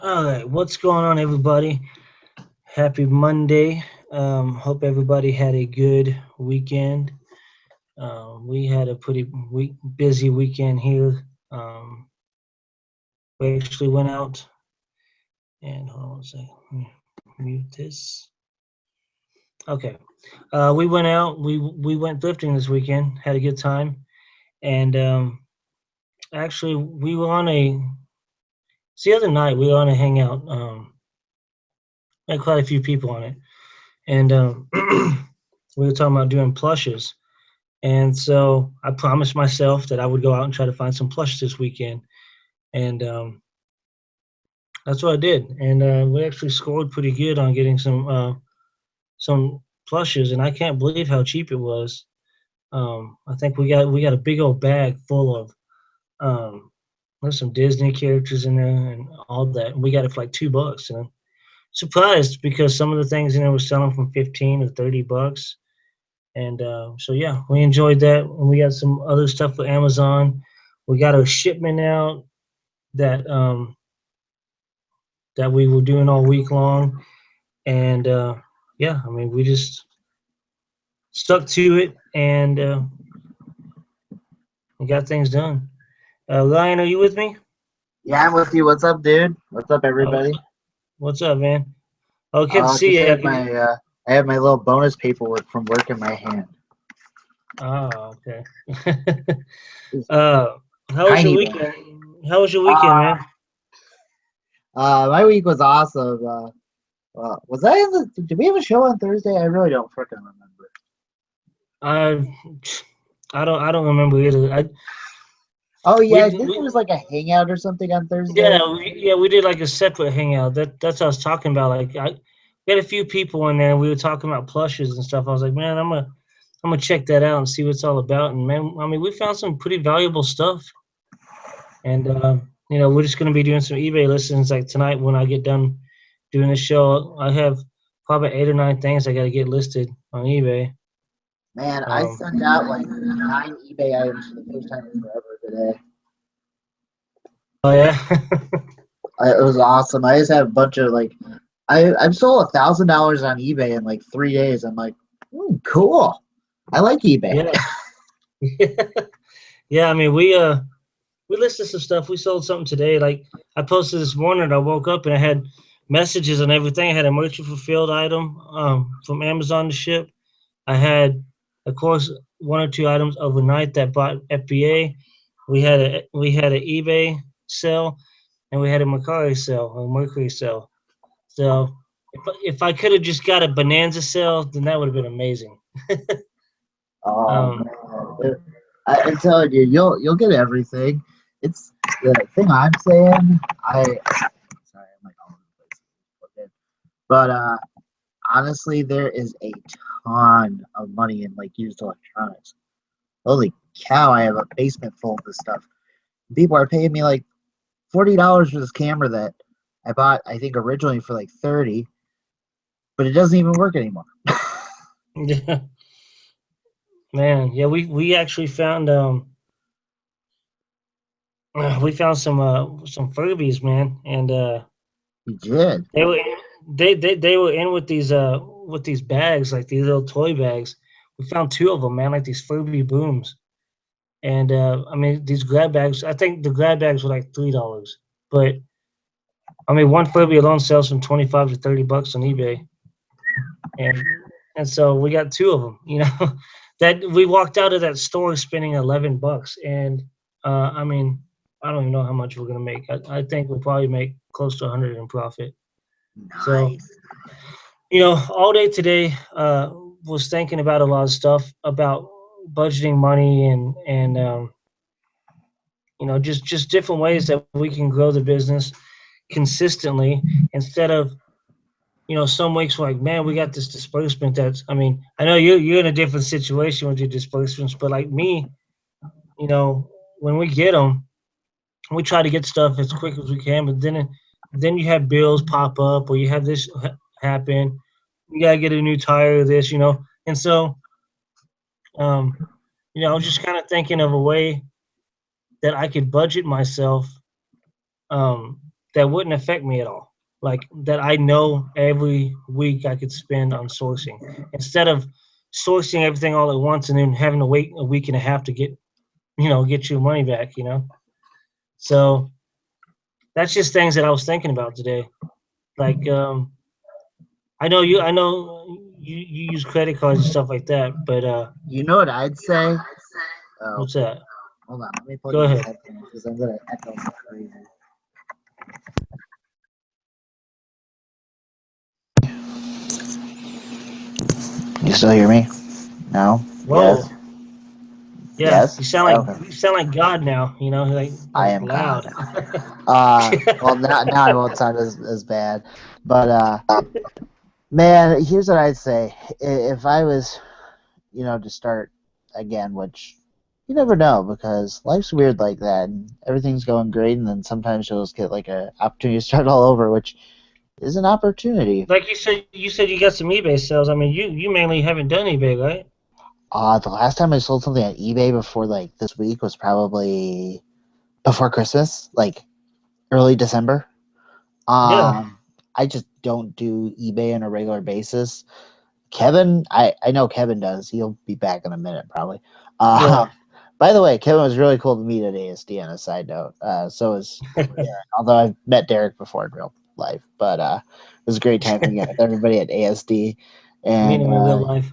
All right, what's going on, everybody? Happy Monday. Hope everybody had a good weekend. We had a pretty busy weekend here. We actually went out and hold on a second. Let me mute this. Okay. We went out. We went thrifting this weekend. Had a good time, and actually we were on a. It's the other night we were on a hangout. Had quite a few people on it, and we were talking about doing plushes. And so I promised myself that I would go out and try to find some plushes this weekend, and that's what I did. And we actually scored pretty good on getting some plushes, and I can't believe how cheap it was. I think we got a big old bag full of there's some Disney characters in there and all that. And we got it for like $2, and I'm surprised because some of the things in there were selling from 15 or 30 bucks. And so yeah, we enjoyed that. And we got some other stuff with Amazon. We got a shipment out that that we were doing all week long, and yeah, I mean we just stuck to it and we got things done. Ryan, are you with me? Yeah, I'm with you. What's up, dude? What's up, Oh, everybody? what's up, man? Oh, good to see Just you. had I have my little bonus paperwork from work in my hand. Oh, okay. It's uh, how was your tiny though. weekend? How was your weekend, Uh, man? my week was awesome. Was I in the? Did we have a show on Thursday? I really don't freaking remember. I I don't remember either. Oh We yeah, didn't we there was like a hangout or something on Thursday? yeah, we did like a separate hangout. That's what I was talking about. Like we had a few people in there. And we were talking about plushes and stuff. I was like, man, I'm gonna check that out and see what it's all about. And man, I mean, we found some pretty valuable stuff. And we're just gonna be doing some eBay listings like tonight when I get done doing the show. I have probably 8 or 9 things I got to get listed on eBay. Man, I Um, sent out like 9 eBay items for the first time in forever today. oh yeah. It was awesome. I just had a bunch of like, I've sold $1,000 on eBay in like 3 days. I'm like, cool. I like eBay. Yeah. Yeah, I mean we listed some stuff. We sold something today. Like I posted this morning, I woke up and I had messages and everything. I had a merchant fulfilled item from Amazon to ship. I had, of course, 1 or 2 items overnight that bought FBA. We had an eBay sale and we had a Mercury sale. So if I could have just got a Bonanza sale, then that would have been amazing. Oh Um, man, I'm telling you, you'll get everything. It's the thing I'm saying. Sorry, I'm like all over the place. But honestly, there is a ton of money in like used electronics. Holy cow! I have a basement full of this stuff. People are paying me like $40 for this camera that I bought, I think originally for like 30, but it doesn't even work anymore. yeah, man, yeah, we actually found we found some Furbies, man, and You did. they were they were in with these bags, like these little toy bags. We found two of them, man, like these Furby booms. And I mean, these grab bags. I think the grab bags were like $3, but I mean, one Furby alone sells from 25 to 30 bucks on eBay, and and so we got two of them. That we walked out of that store spending $11, and I mean, I don't even know how much we're gonna make. I think we'll probably make close to 100 in profit. So Nice. all day today was thinking about a lot of stuff about budgeting money and just different ways that we can grow the business consistently instead of some weeks we're like, man, we got this disbursement. That's, I mean, I know you're in a different situation with your disbursements, but like me, you know when we get them, we try to get stuff as quick as we can, but then you have bills pop up or you have this happen. You gotta get a new tire of this, and so um I was just kind of thinking of a way that I could budget myself, um that wouldn't affect me at all. Like that I know every week I could spend on sourcing instead of sourcing everything all at once and then having to wait a week and a half to get your money back. So that's just things that I was thinking about today. Like I know you use credit cards and stuff like that, but You know what I'd say? Oh, what's that? hold on. Let me plug Go in these ahead. headphones because I'm gonna echo like crazy. You still hear me? No. Whoa. Yes. Yeah, Yes. you sound like Okay. you sound like God now, like I like am loud. God. Well, now I won't sound as bad, but man, here's what I'd say. If I was, to start again, which you never know because life's weird like that, and everything's going great, and then sometimes you'll just get like a opportunity to start all over, which is an opportunity. Like you said you got some eBay sales. I mean, you mainly haven't done eBay, right? The last time I sold something on eBay before like this week was probably before Christmas, like early December. Yeah, I just don't do eBay on a regular basis. Kevin, I know Kevin does. He'll be back in a minute probably. yeah, By the way, Kevin was really cool to meet at ASD on a side note. So is Derek, although I've met Derek before in real life, but it was a great time hanging out with everybody at ASD. meet And him in real life.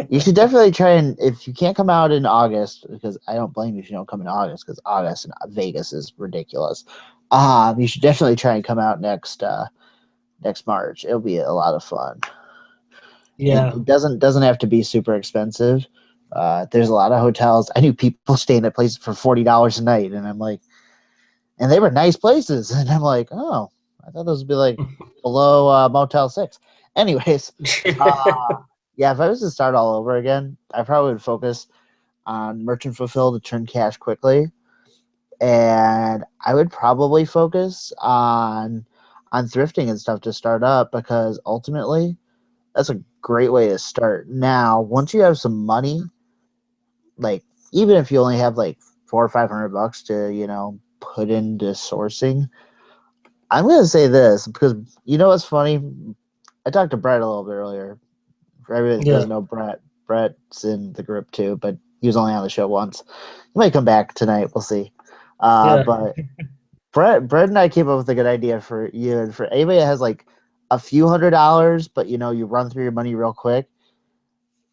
you should definitely try and if you can't come out in August, because I don't blame you if you don't come in August, because August in Vegas is ridiculous. You should definitely try and come out next March. It'll be a lot of fun. And Yeah, it doesn't have to be super expensive. There's a lot of hotels. I knew people staying at places for $40 a night, and I'm like, and they were nice places, and I'm like, oh, I thought those would be like below Motel 6. Anyways, yeah, if I was to start all over again, I probably would focus on merchant fulfill to turn cash quickly, and I would probably focus on thrifting and stuff to start up because ultimately that's a great way to start. Now, once you have some money, like even if you only have like 400 or 500 bucks to put into sourcing, I'm gonna say this because you know what's funny. I talked to Brett a little bit earlier. For everybody that yeah, doesn't know Brett, Brett's in the group too, but he was only on the show once. He might come back tonight. We'll see. yeah, But Brett and I came up with a good idea for you and for anybody that has like a few $100, but you run through your money real quick.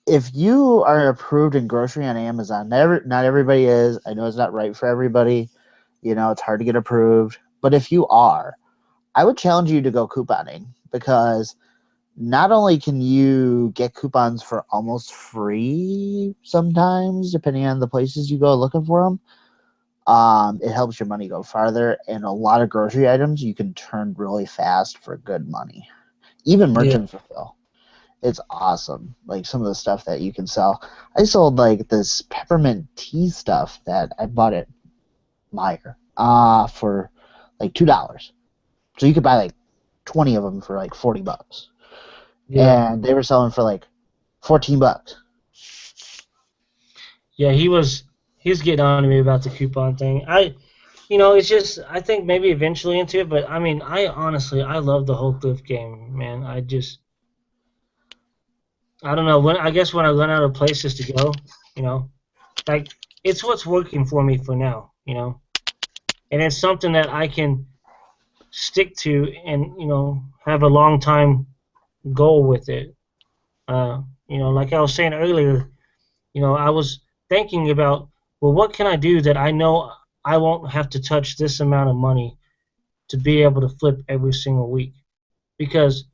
If you are approved in grocery on Amazon, not everybody is. I know it's not right for everybody. It's hard to get approved. But if you are, I would challenge you to go couponing because not only can you get coupons for almost free sometimes, depending on the places you go looking for them, it helps your money go farther. And a lot of grocery items you can turn really fast for good money. Even yeah, merchant fulfill. It's awesome. Like some of the stuff that you can sell. I sold like this peppermint tea stuff that I bought at Meyer for like $2. So you could buy like 20 of them for like 40 bucks. yeah, And they were selling for like 14 bucks. yeah. He's getting on to me about the coupon thing. It's just I think maybe eventually into it, but I mean, I honestly I love the whole thrift game, man. I don't know when I guess when I run out of places to go, you know, like it's what's working for me for now, and it's something that I can stick to and have a long time goal with it. Like I was saying earlier, I was thinking about, well, what can I do that I know I won't have to touch this amount of money to be able to flip every single week? Because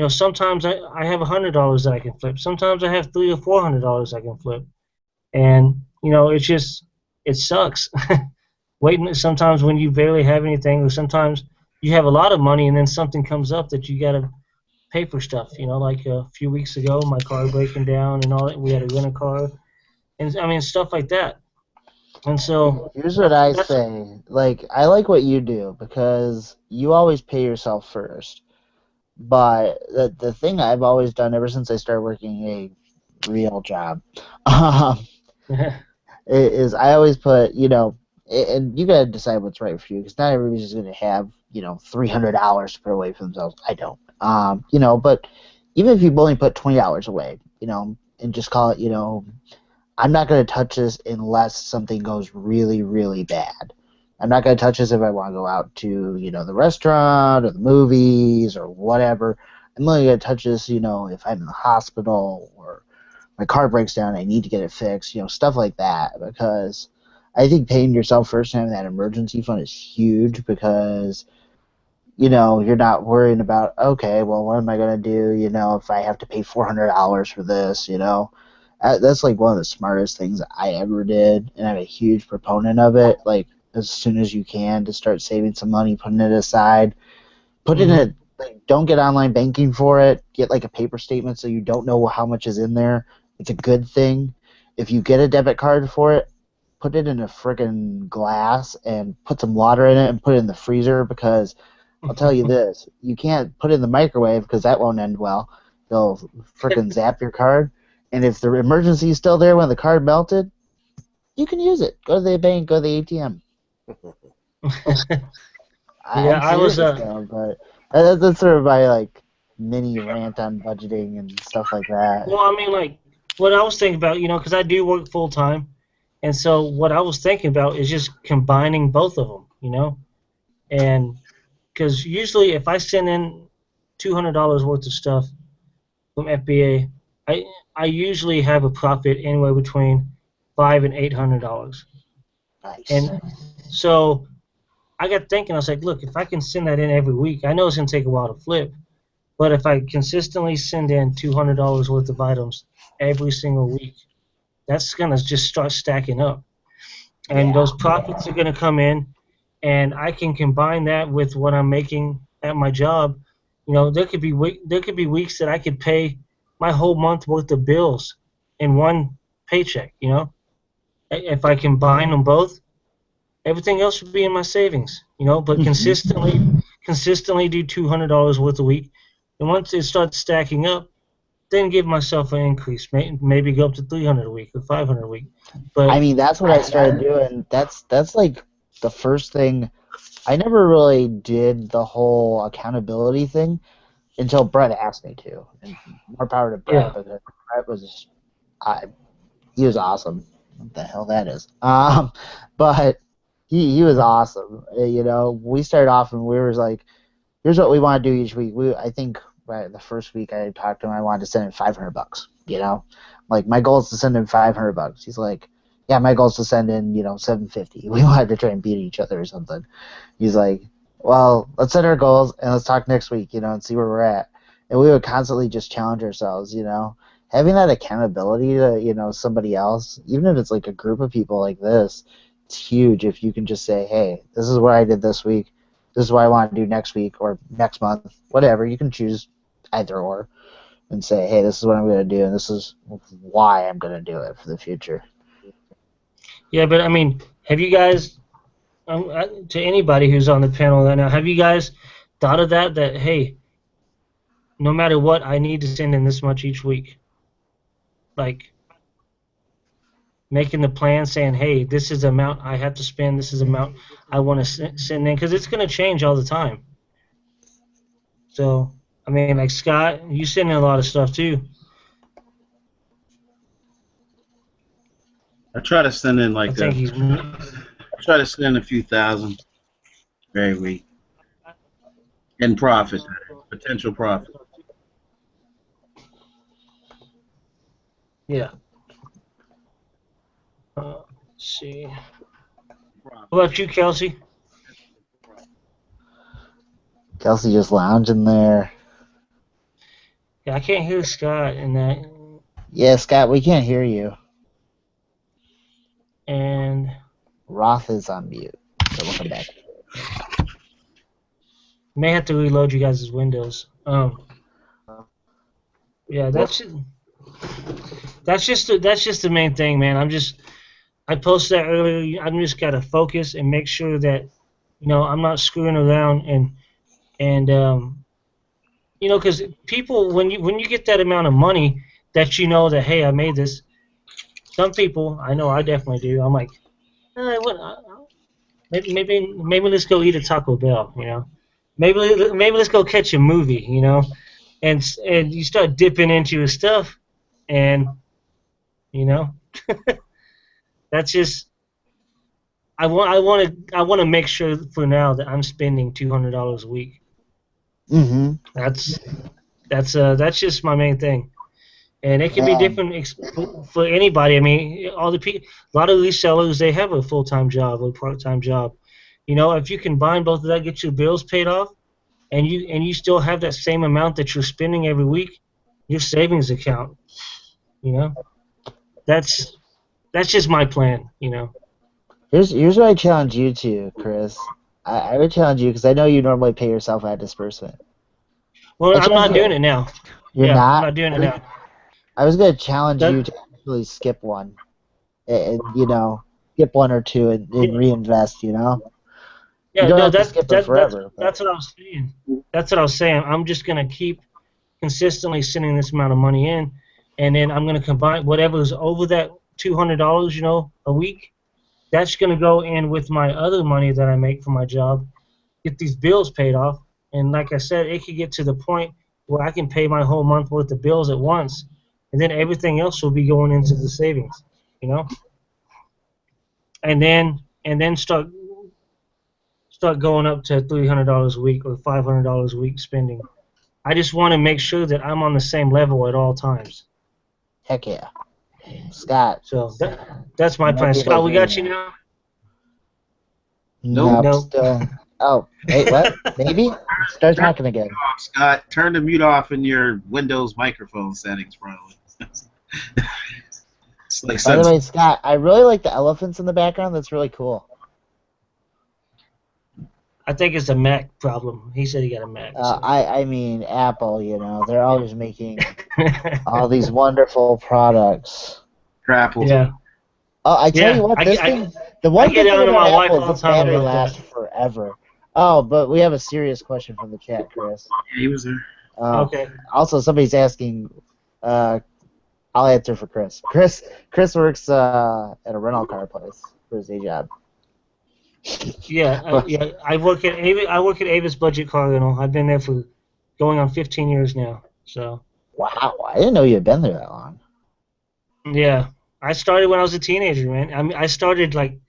sometimes I have $100 that I can flip. Sometimes I have $300 or $400 I can flip, and it sucks. Waiting sometimes when you barely have anything, or sometimes you have a lot of money and then something comes up that you gotta pay for stuff. Like a few weeks ago, my car breaking down and all that. We had to rent a car, and I mean stuff like that. And so Here's what that's I that's say. Like, I like what you do because you always pay yourself first. But the thing I've always done ever since I started working a real job um, is I always put, and you got to decide what's right for you because not everybody's just going to have $300 to put away for themselves. I don't. But even if you only put $20 away, and just call it, I'm not going to touch this unless something goes really, really bad. I'm not going to touch this if I want to go out to, the restaurant or the movies or whatever. I'm only going to touch this, if I'm in the hospital or my car breaks down, I need to get it fixed, stuff like that. Because I think paying yourself first and having that emergency fund is huge because, you're not worrying about, okay, well, what am I going to do, if I have to pay $400 for this, That's like one of the smartest things I ever did, and I'm a huge proponent of it. Like, as soon as you can, to start saving some money, putting it aside. Put it in Mm-hmm. a, like, don't get online banking for it. Get like a paper statement so you don't know how much is in there. It's a good thing. If you get a debit card for it, put it in a friggin' glass and put some water in it and put it in the freezer because I'll tell you this, you can't put it in the microwave because that won't end well. They'll frickin' zap your card. And if the emergency is still there when the card melted, you can use it. Go to the bank, go to the ATM. Yeah, I'm I was serious though, but that's sort of my like mini rant on budgeting and stuff like that. well, I mean, like what I was thinking about, because I do work full time, and so what I was thinking about is just combining both of them, and because usually if I send in $200 worth of stuff from FBA, I I usually have a profit anywhere between $500 and $800, Nice. and so I got thinking, I was like, look, if I can send that in every week, I know it's gonna take a while to flip, but if I consistently send in $200 worth of items every single week, that's gonna just start stacking up, and Yeah. those profits are gonna come in, and I can combine that with what I'm making at my job. There could be weeks that I could pay my whole month worth of bills in one paycheck. If I combine them both, everything else would be in my savings. But Hmm. consistently do $200 worth a week, and once it starts stacking up, then give myself an increase. Maybe go up to 300 a week or 500 a week. I But mean, that's what I started doing. That's like the first thing. I never really did the whole accountability thing until Brett asked me to, and more power to Brett yeah, because Brett was, I, he was awesome. What the hell that is? But he was awesome. We started off and we were like, here's what we want to do each week. I think right the first week I talked to him, I wanted to send him $500. Like my goal is to send him $500. He's like, yeah, my goal is to send in 750. We wanted to try and beat each other or something. He's like, well, let's set our goals and let's talk next week, and see where we're at. And we would constantly just challenge ourselves, having that accountability to somebody else, even if it's like a group of people like this, it's huge if you can just say, hey, this is what I did this week, this is what I want to do next week or next month, whatever. You can choose either or and say, hey, this is what I'm going to do and this is why I'm going to do it for the future. yeah. But I mean, have you guys, to anybody who's on the panel right now, have you guys thought of that? That hey, no matter what, I need to send in this much each week. Like making the plan, saying, hey, this is the amount I have to spend. This is the amount I want to send in, because it's going to change all the time. So I mean, like Scott, you send in a lot of stuff too. I try to send in I like think a, he's. try to send in a few thousand every week in profit, potential profit. Yeah. Let's see. Profit. What about you, Kelsey? Kelsey just lounging there. Yeah, I can't hear Scott in that. Yeah, Scott, we can't hear you. And Roth is on mute, so we'll come back. may have to reload you guys' windows. Yeah, that's just the main thing, man. I posted that earlier. I'm just gotta focus and make sure that I'm not screwing around, and because people, when you get that amount of money that that, hey, I made this. Some people, I know I definitely do. I'm like, what? Maybe let's go eat a Taco Bell. maybe let's go catch a movie, you know, and you start dipping into your stuff, and you know, that's just I want to make sure for now that I'm spending $200 a week. Mm-hmm. That's that's just my main thing. And it can be Man. different for anybody. I mean, all the people, a lot of these sellers, they have a full-time job or part-time job. You know, if you combine both of that, get your bills paid off, and you still have that same amount that you're spending every week, your savings account. You know, that's that's just my plan. You know. Here's what I challenge you to, Chris. I would challenge you because I know you normally pay yourself at disbursement. Well, I I'm challenge not doing you. it now. You're Yeah, I'm not. not doing it now. I was gonna challenge you That to actually skip one, and skip one or two and yeah, reinvest. You yeah, don't no, have to skip them forever, but that's what I was saying. That's what I was saying. I'm just gonna keep consistently sending this amount of money in, and then I'm going to combine whatever's over that $200, a week. That's going to go in with my other money that I make from my job, get these bills paid off, and like I said, it could get to the point where I can pay my whole month worth of bills at once, and then everything else will be going into the savings, you know, and then start going up to $300 a week or $500 a week spending. I just want to make sure that I'm on the same level at all times. heck yeah, Scott. So that's my You might plan. be able to Scott, we hear me got you now. now? Nope. Nope, No. still. Oh, wait, what? Maybe? Start talking again. Scott, turn the mute off in your Windows microphone settings, probably. It's like By the something. way, Scott, I really like the elephants in the background. That's really cool. I think it's a Mac problem. He said he got a Mac. So. I mean, Apple, they're always making all these wonderful products. Crapple. Yeah. Oh, I tell you Yeah. what, I, this I, thing, the I one get good thing on to about my wife Apple is all the the time battery about lasts that. forever. Oh, but we have a serious question from the chat, Chris. Yeah, he was there. Oh, Okay. also somebody's asking. I'll answer for Chris. Chris works at a rental car place for his day job. Yeah. I work at Avis Budget Car Rental. I've been there for going on 15 years now. So. Wow, I didn't know you had been there that long. Yeah. I started when I was a teenager, man. I mean, I started like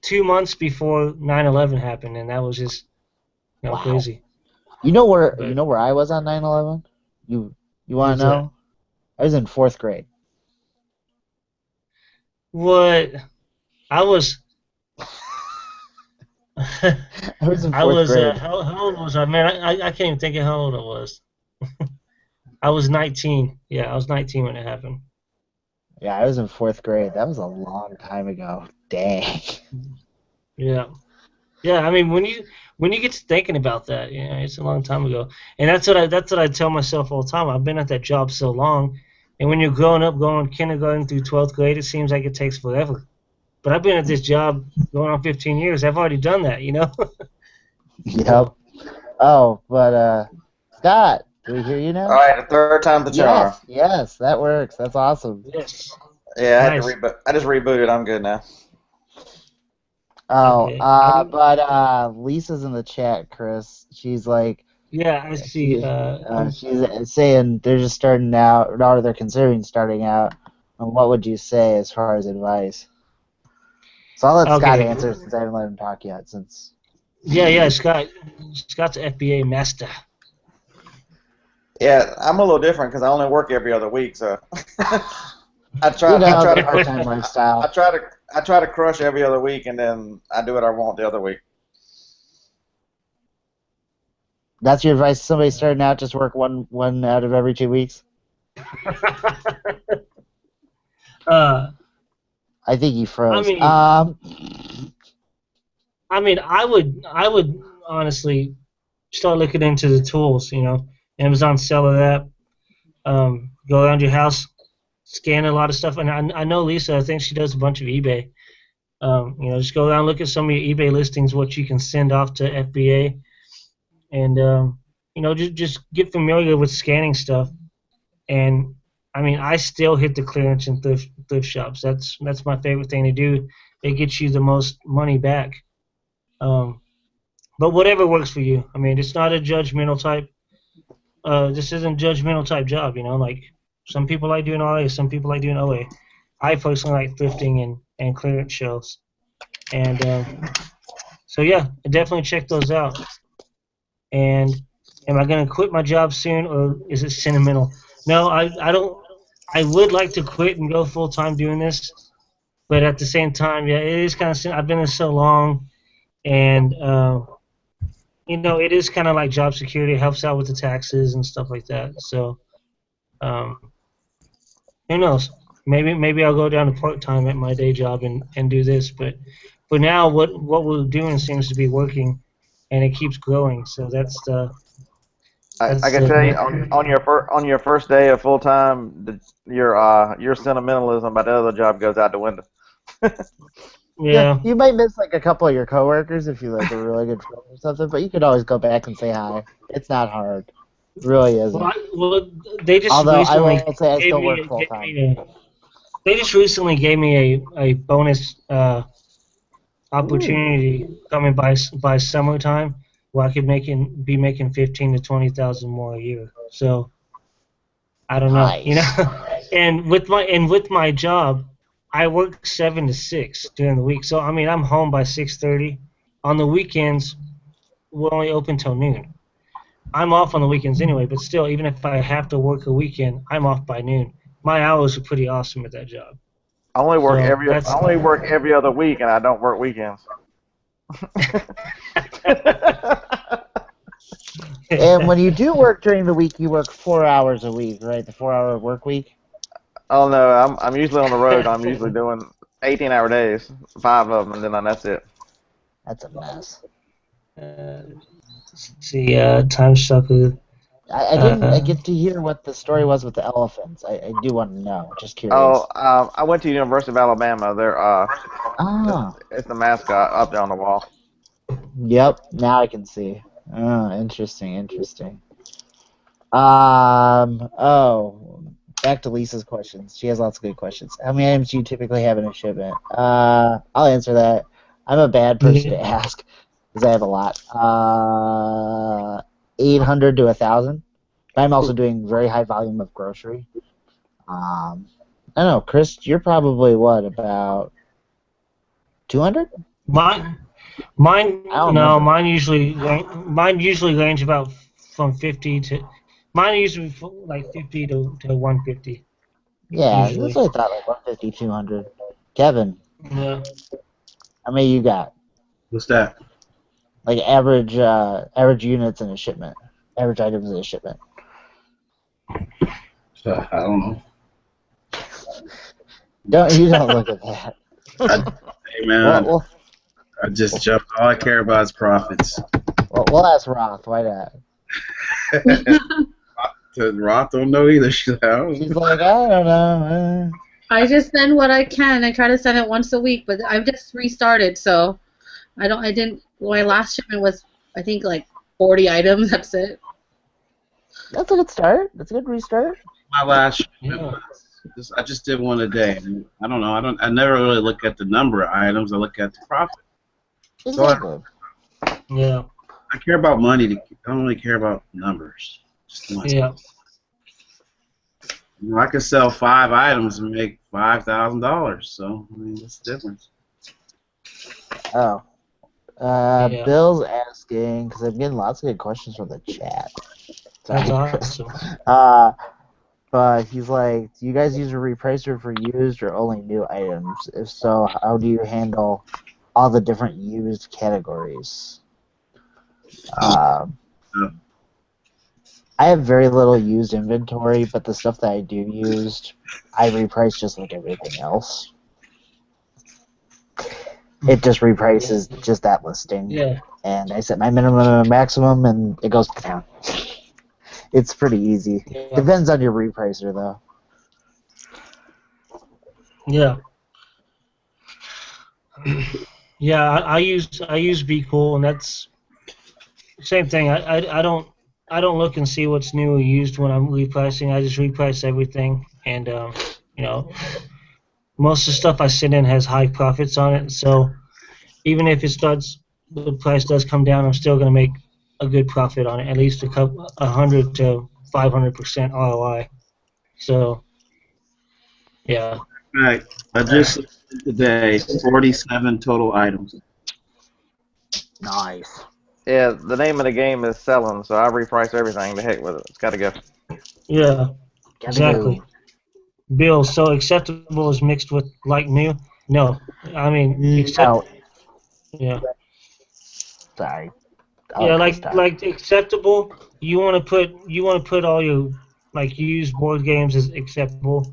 2 months before 9/11 happened, and that was just Wow. crazy. You know where But I was on 9/11? You want where's to that? know? I was in 4th grade. What? I was. I was in I 4th was. grade. How old was I? Man, I can't even think of how old I was. I was 19. Yeah, I was 19 when it happened. Yeah, I was in 4th grade. That was a long time ago. Dang. Yeah. Yeah. I mean, when you get to thinking about that, it's a long time ago, and that's what I tell myself all the time. I've been at that job so long, and when you're growing up, going kindergarten through 12th grade, it seems like it takes forever. But I've been at this job going on 15 years. I've already done that. Yep. So Oh, but Scott, do we hear you All now? right, the third time's the charm. Yes, that works. That's awesome. yes. Yeah, I had to Nice. reboot. I just rebooted. I'm good now. Oh, Okay. but Lisa's in the chat, Chris. She's like, Yeah, I see. she's saying they're just starting out, or they're considering starting out. And what would you say as far as advice? So I'll let Scott Okay. answer since I haven't let him talk yet. Yeah, Scott's FBA master. Yeah, I'm a little different because I only work every other week, so I try. The part-time I lifestyle. try to crush every other week, and then I do what I want the other week. That's your advice to somebody starting out, just work one out of every 2 weeks? I think he froze. I mean, I would honestly start looking into the tools. Amazon Seller app. Go around your house, scan a lot of stuff, and I know Lisa. I think she does a bunch of eBay. Just go around, look at some of your eBay listings, what you can send off to FBA, and just get familiar with scanning stuff. And I mean, I still hit the clearance and thrift shops. That's my favorite thing to do. It gets you the most money back. But whatever works for you. I mean, it's not a judgmental type. This isn't a judgmental type job. Like some people like doing RA, some people like doing OA. I personally like thrifting and clearance shelves. And so yeah, definitely check those out. And am I going to quit my job soon, or is it sentimental? No, I don't. I would like to quit and go full time doing this, but at the same time, yeah, it is kind of. I've been there so long, and it is kind of like job security. It helps out with the taxes and stuff like that. So, um, who knows? Maybe I'll go down to part time at my day job and do this. But for now, what we're doing seems to be working, and it keeps growing. So that's the I that's can the tell you main. on your first day of full time, your sentimentalism about the other job goes out the window. Yeah. You might miss like a couple of your coworkers if you like a really good friend or something, but you could always go back and say hi. It's not hard. It really isn't. Well, they just Although I recently will say I gave still me work full time. they just recently gave me a bonus opportunity coming by summertime where I could be making 15 to 20,000 more a year. So I don't know, Nice. and with my job, I work 7 to 6 during the week. So I mean, I'm home by 6:30. On the weekends, we're only open till noon. I'm off on the weekends anyway, but still, even if I have to work a weekend, I'm off by noon. My hours are pretty awesome at that job. So that's I only work every other week, and I don't work weekends. And when you do work during the week, you work 4 hours a week, right? The 4 hour work week. Oh no, I'm usually on the road. I'm usually doing 18-hour days, 5 of them, and then that's it. That's a mess. see, time sucker. I didn't get to hear what the story was with the elephants. I do want to know. Just curious. Oh, I went to University of Alabama. Ah, It's the mascot up there on the wall. yep. Now I can see. Oh, interesting. Back to Lisa's questions. She has lots of good questions. How many items do you typically have in a shipment? I'll answer that. I'm a bad person to ask because I have a lot. 800 to 1,000. But I'm also doing very high volume of grocery. I don't know, Chris. You're probably what, about 200? Mine, I don't no, remember. mine usually range about from 50 to. Mine usually like 50 to 150 Yeah, that's usually. what I thought. Like 150, 200. Kevin, Yeah. how many you got? What's that? Like average units in a shipment, average items in a shipment. I don't know. Don't look at that. Hey man, Well, I just jumped. All I care about is profits. we'll ask Roth. Why not? Roth don't know either. She's like, She's like, I don't know. I just send what I can. I try to send it once a week, but I've just restarted, so I didn't. My last shipment was, I think, like 40 items. That's it. That's a good start. That's a good restart. my last. Yeah. I just did one a day. I don't know. I never really look at the number of items. I look at the profit. Exactly. Yeah. I care about money. I don't really care about numbers. Just money. Yeah. I could sell 5 items and make $5,000. So I mean, what's the difference? Oh. Yeah. Bill's asking, because I'm getting lots of good questions from the chat. That's Sorry. awesome. But he's like, do you guys use a repricer for used or only new items? If so, how do you handle all the different used categories? I have very little used inventory, but the stuff that I do used, I reprice just like everything else. It just reprices just that listing. Yeah. And I set my minimum and maximum, and it goes down. It's pretty easy. Yeah. Depends on your repricer, though. Yeah. Yeah, I use Be Cool, and that's same thing. I don't look and see what's new or used when I'm repricing. I just reprice everything, and most of the stuff I send in has high profits on it. So even if it starts the price does come down, I'm still going to make a good profit on it, at least 100 to 500% ROI. So, yeah. All right. I just looked today 47 total items. Nice. Yeah, the name of the game is selling, so I reprice everything. The heck with it. It's got to go. Yeah, Gotta exactly. go. Bill, so acceptable is mixed with like new? No. I mean, No, yeah. sorry. I Yeah, like this time. like acceptable, you want to put all your like used board games as acceptable.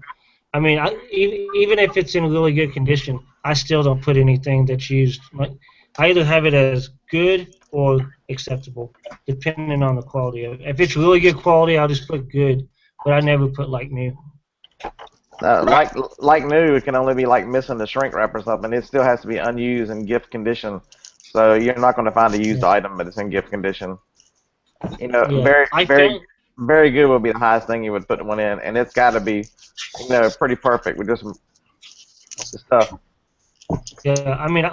I mean, even if it's in really good condition, I still don't put anything that's used. Like, I either have it as good or acceptable, depending on the quality of it. If it's really good quality, I'll just put good, but I never put like new. Like new, it can only be like missing the shrink wrap or something. It still has to be unused in gift condition. So you're not going to find a used Yeah, item, but it's in gift condition. You know, yeah. I found very good would be the highest thing you would put one in, and it's got to be, pretty perfect with just the stuff. yeah. I mean,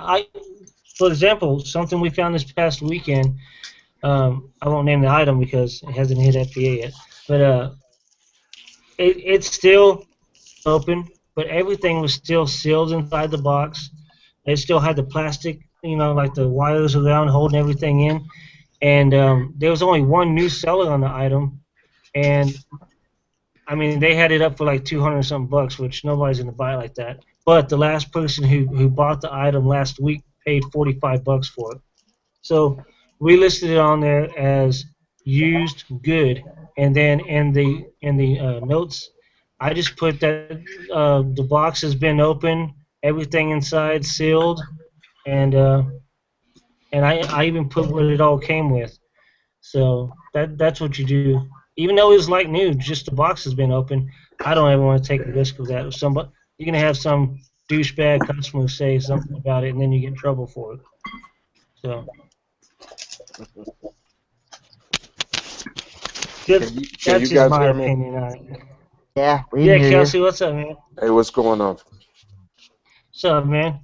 for example, something we found this past weekend. I won't name the item because it hasn't hit FBA yet, but it's still open, but everything was still sealed inside the box. It still had the plastic, like the wires around holding everything in. And there was only one new seller on the item, and I mean they had it up for like 200 something bucks, which nobody's gonna buy like that. But the last person who bought the item last week paid 45 bucks for it. So we listed it on there as used good, and then in the notes, I just put that the box has been open, everything inside sealed, and I even put what it all came with. So that's what you do. Even though it's like new, just the box has been open. I don't ever want to take a risk with that. If somebody, you're gonna have some douchebag customer say something about it, and then you get in trouble for it. So. Can That's, you that's just guys my hear me? opinion on it. Yeah, we can Yeah, hear you. Kelsey, what's up, man? Hey, what's going on? What's up, man?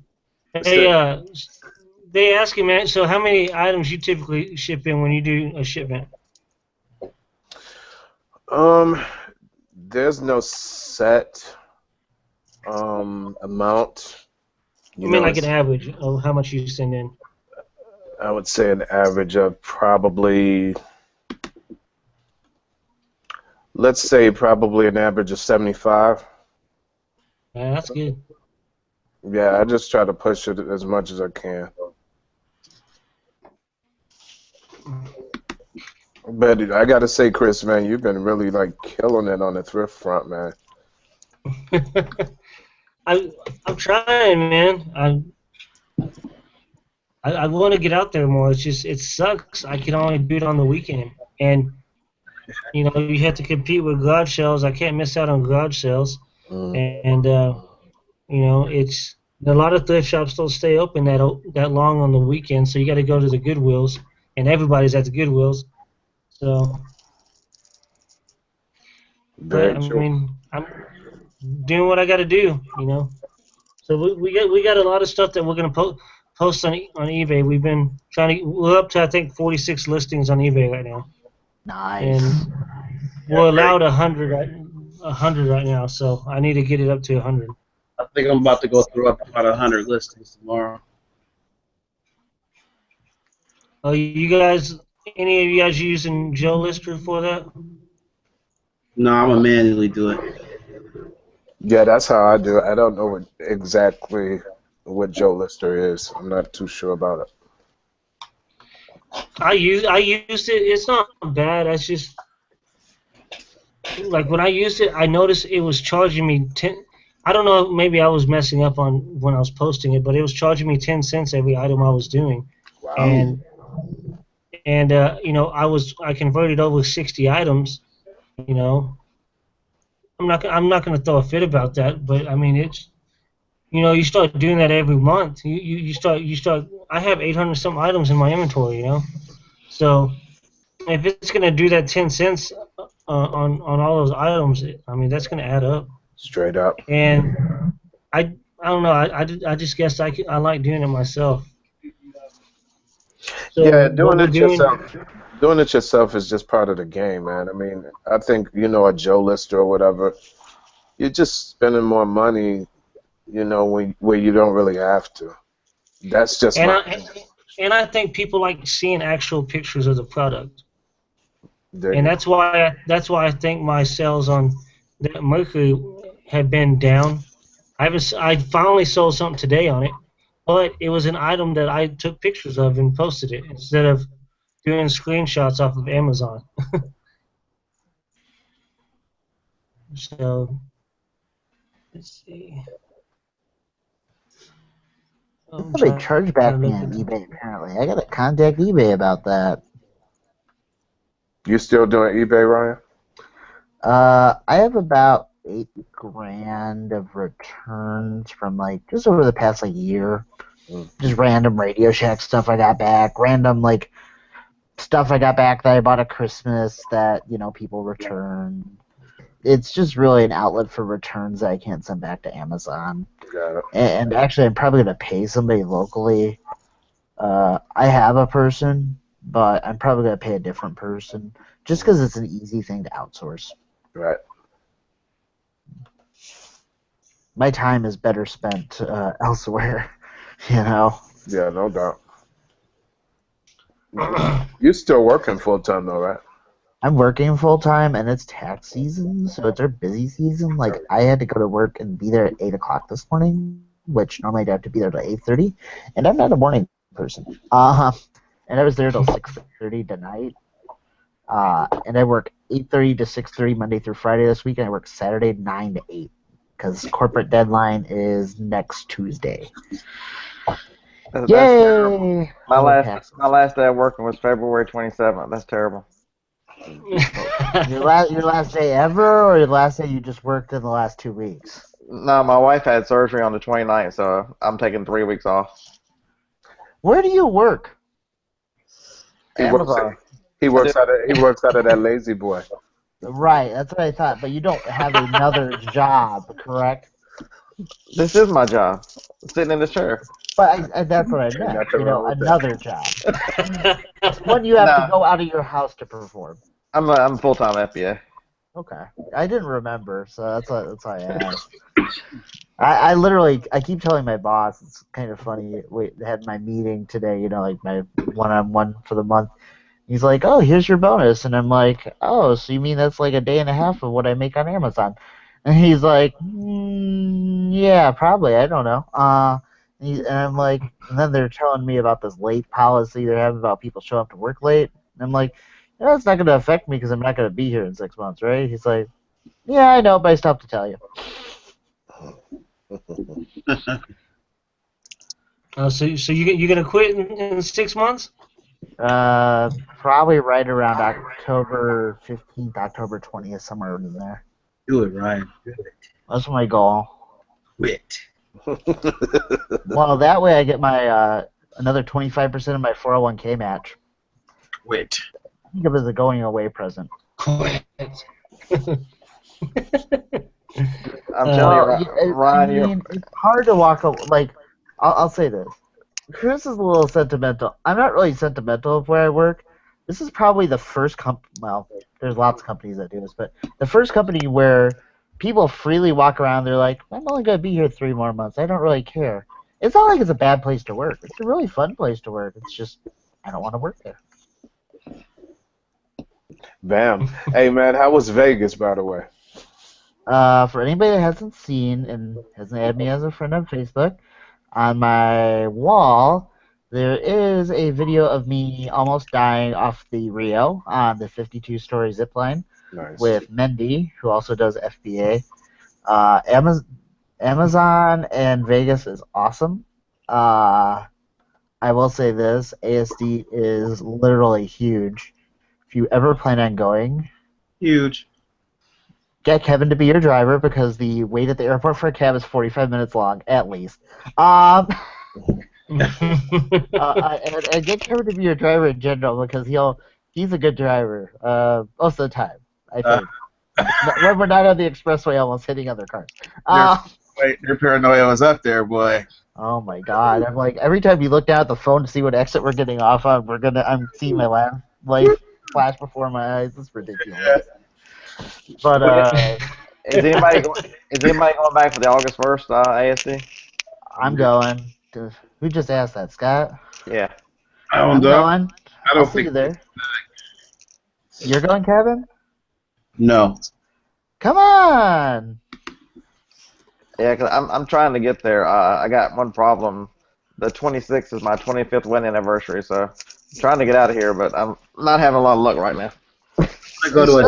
What's Hey, that? they ask you, man. So, how many items you typically ship in when you do a shipment? Um, there's no set amount. I You mean, know, like an it's average of how much you send in. I would say an average of probably, let's say probably an average of 75. Yeah, that's good. Yeah, I just try to push it as much as I can. But I gotta say, Chris, man, you've been really like killing it on the thrift front, man. I'm trying, man. I want to get out there more. It's just it sucks. I can only do it on the weekend, and you have to compete with garage sales. I can't miss out on garage sales, Mm. and it's a lot of thrift shops don't stay open that long on the weekend, so you got to go to the Goodwills, and everybody's at the Goodwills. So, but Very I true. mean, I'm doing what I got to do. So we got a lot of stuff that we're gonna post on eBay. We've been trying to. We're up to I think 46 listings on eBay right now, Nice. and Yeah, we're great. allowed 100 right now. So I need to get it up to 100. I think I'm about to go through up about 100 listings tomorrow. You guys, any of you guys using Joe Lister for that? No, I'm gonna manually do it. Yeah, that's how I do it. I don't know exactly what Joe Lister is. I'm not too sure about it. I used it. It's not bad. It's just like when I used it, I noticed it was charging me 10. I don't know. Maybe I was messing up on when I was posting it, but it was charging me 10 cents every item I was doing, Wow. and I converted over 60 items. You know, I'm not gonna throw a fit about that, but I mean it's you start doing that every month. You start. I have 800 some items in my inventory. So if it's gonna do that 10 cents on all those items, I mean that's gonna add up. Straight up. And I don't know. I just guess I like doing it myself. So Yeah, what we're doing, doing it yourself is just part of the game, man. I mean, I think, a Joe Lister or whatever, you're just spending more money, where you don't really have to. That's just and my I think people like seeing actual pictures of the product, dig and it. that's why I think my sales on the Mercury have been down. I finally sold something today on it, but it was an item that I took pictures of and posted it instead of doing screenshots off of Amazon. So let's see. I'm Somebody trying to chargebacked me look on at. eBay. Apparently, I gotta contact eBay about that. You still doing eBay, Ryan? I have about 8 grand of returns from like just over the past like year. Mm. Just random Radio Shack stuff I got back, random like stuff I got back that I bought at Christmas that people return. It's just really an outlet for returns that I can't send back to Amazon. Got it. And actually, I'm probably gonna pay somebody locally. I have a person, but I'm probably gonna pay a different person just because it's an easy thing to outsource. Right. My time is better spent elsewhere, you know. Yeah, no doubt. You're still working full time though, right? I'm working full time and it's tax season, so it's our busy season. Like I had to go to work and be there at 8 o'clock this morning, which normally I'd have to be there till 8:30, and I'm not a morning person. And I was there till 6:30 tonight. And I work 8:30 to 6:30 Monday through Friday this week, and I work Saturday 9 to 8 because corporate deadline is next Tuesday. That's terrible. Yay! My No last taxes. my last day of working was February 27th. That's terrible. Your last day ever, or your last day you just worked in the last 2 weeks? No, my wife had surgery on the 29th, so I'm taking 3 weeks off. Where do you work? He works Amazon. he works out of that lazy boy. Right, that's what I thought. But you don't have another job, correct? This is my job. Sitting in this chair. But that's what I Ain't meant. nothing wrong with that. Another job. One you have to No, go out of your house to perform. I'm full-time FBA. Okay, I didn't remember, so that's why I asked. I literally keep telling my boss, it's kind of funny. We had my meeting today, like my one-on-one for the month. He's like, "Oh, here's your bonus," and I'm like, "Oh, so you mean that's like a day and a half of what I make on Amazon?" And he's like, "Yeah, probably. I don't know." And I'm like, and then they're telling me about this late policy they're having about people showing up to work late, and I'm like, "It's not going to affect me because I'm not going to be here in 6 months, right?" He's like, "Yeah, I know, but I still have to tell you." So you're gonna quit in 6 months? Probably right around October 15th, October 20th, somewhere in there. Do it, Ryan. Do it. That's my goal. Quit. Well, that way I get my another 25% of my 401k match. Quit. I think of it as a going away present. Quit. I'm telling you, Ryan, I you mean, it's hard to walk away. Like, I'll say this. Chris is a little sentimental. I'm not really sentimental of where I work. This is probably the first well, there's lots of companies that do this, but the first company where people freely walk around, they're like, I'm only going to be here 3 more months. I don't really care. It's not like it's a bad place to work. It's a really fun place to work. It's just, I don't want to work there. Bam. Hey man, how was Vegas, by the way? For anybody that hasn't seen and hasn't added me as a friend on Facebook, on my wall, there is a video of me almost dying off the Rio on the 52-story zip line Nice. with Mendy, who also does FBA. Amazon and Vegas is awesome. I will say this, ASD is literally huge. If you ever plan on going, Huge. get Kevin to be your driver because the wait at the airport for a cab is 45 minutes long, at least. And get Kevin to be your driver in general because he's a good driver most of the time, I think. When we're not on the expressway almost hitting other cars. Their paranoia was up there, boy. Oh my god! I'm like every time you look down at the phone to see what exit we're getting off on, I'm seeing my life flash before my eyes. It's ridiculous. But Is anybody going back for the August 1st ASD? I'm going. Who just asked that, Scott? Yeah. I don't I'm know. going. I I'll don't see you think. there. You're going, Kevin? No. Come on. Yeah, cause I'm trying to get there. I got one problem. The 26th is my 25th wedding anniversary, so I'm trying to get out of here, but I'm not having a lot of luck right now. I go to a.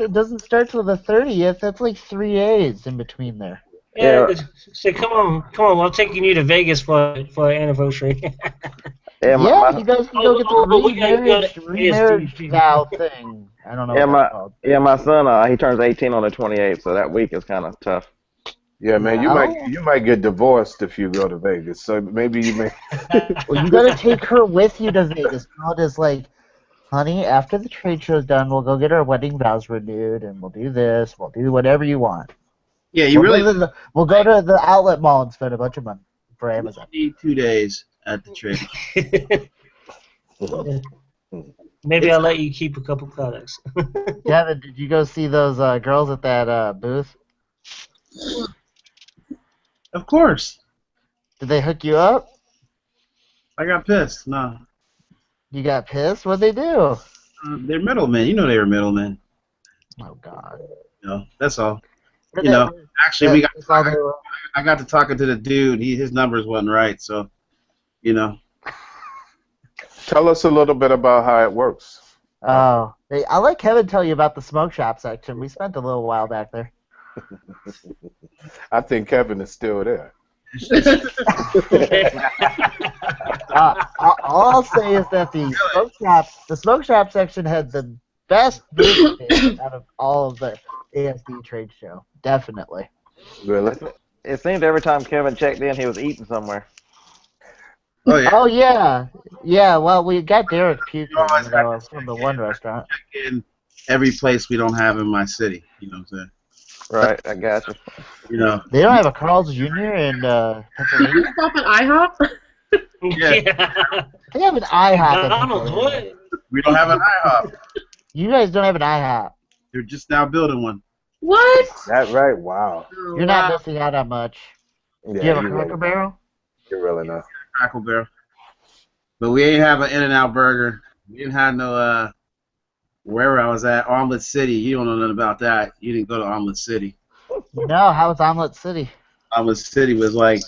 It doesn't start till the 30th. That's like 3 days in between there. Yeah, Yeah. say, come on, I'm taking you to Vegas for an anniversary. Yeah, Yeah, you guys can go get the we gotta go to remarriage ASD. vow thing. I don't know yeah, what that's called. my son he turns 18 on the 28th, so that week is kind of tough. Yeah, man, Well, you might get divorced if you go to Vegas. So maybe you may. well, you gotta take her with you to Vegas. Not as like, honey, after the trade show's done, we'll go get our wedding vows renewed, and we'll do this. We'll do whatever you want. Yeah, you really We'll go to the outlet mall and spend a bunch of money for Amazon. need 2 days at the trade. Maybe I'll let you keep a couple products. Kevin, did you go see those girls at that booth? Of course. Did they hook you up? I got pissed. No. You got pissed? What'd they do? They're middlemen. You know they were middlemen. Oh God. You know, that's all. You know, actually, I got to talking to the dude. His numbers wasn't right, so, you know. Tell us a little bit about how it works. Oh, hey, I'll let Kevin tell you about the smoke shop section. We spent a little while back there. I think Kevin is still there. All I'll say is that the smoke shop section had the best booth space out of all of the ASD trade show. Definitely. Really? It seemed every time Kevin checked in, he was eating somewhere. Oh, yeah. Oh yeah, yeah. Well, we got Derek puking always have to from the one restaurant. In every place we don't have in my city. You know what I'm saying? Right, I got you. You know. They don't have a Carl's Jr. in Pennsylvania. You stop at IHOP? Yeah. They have an IHOP in McDonald's, Pennsylvania. what? We don't have an IHOP. You guys don't have an IHOP. They're just now building one. What? That right? Wow. You're not missing out on much. Yeah, Do you have a you Cracker really, Barrel? you really know. Crackle Barrel. But we ain't have an In-N-Out burger. We didn't have no wherever I was at, Omelet City. You don't know nothing about that. You didn't go to Omelet City. No, how was Omelet City? Omelet City was like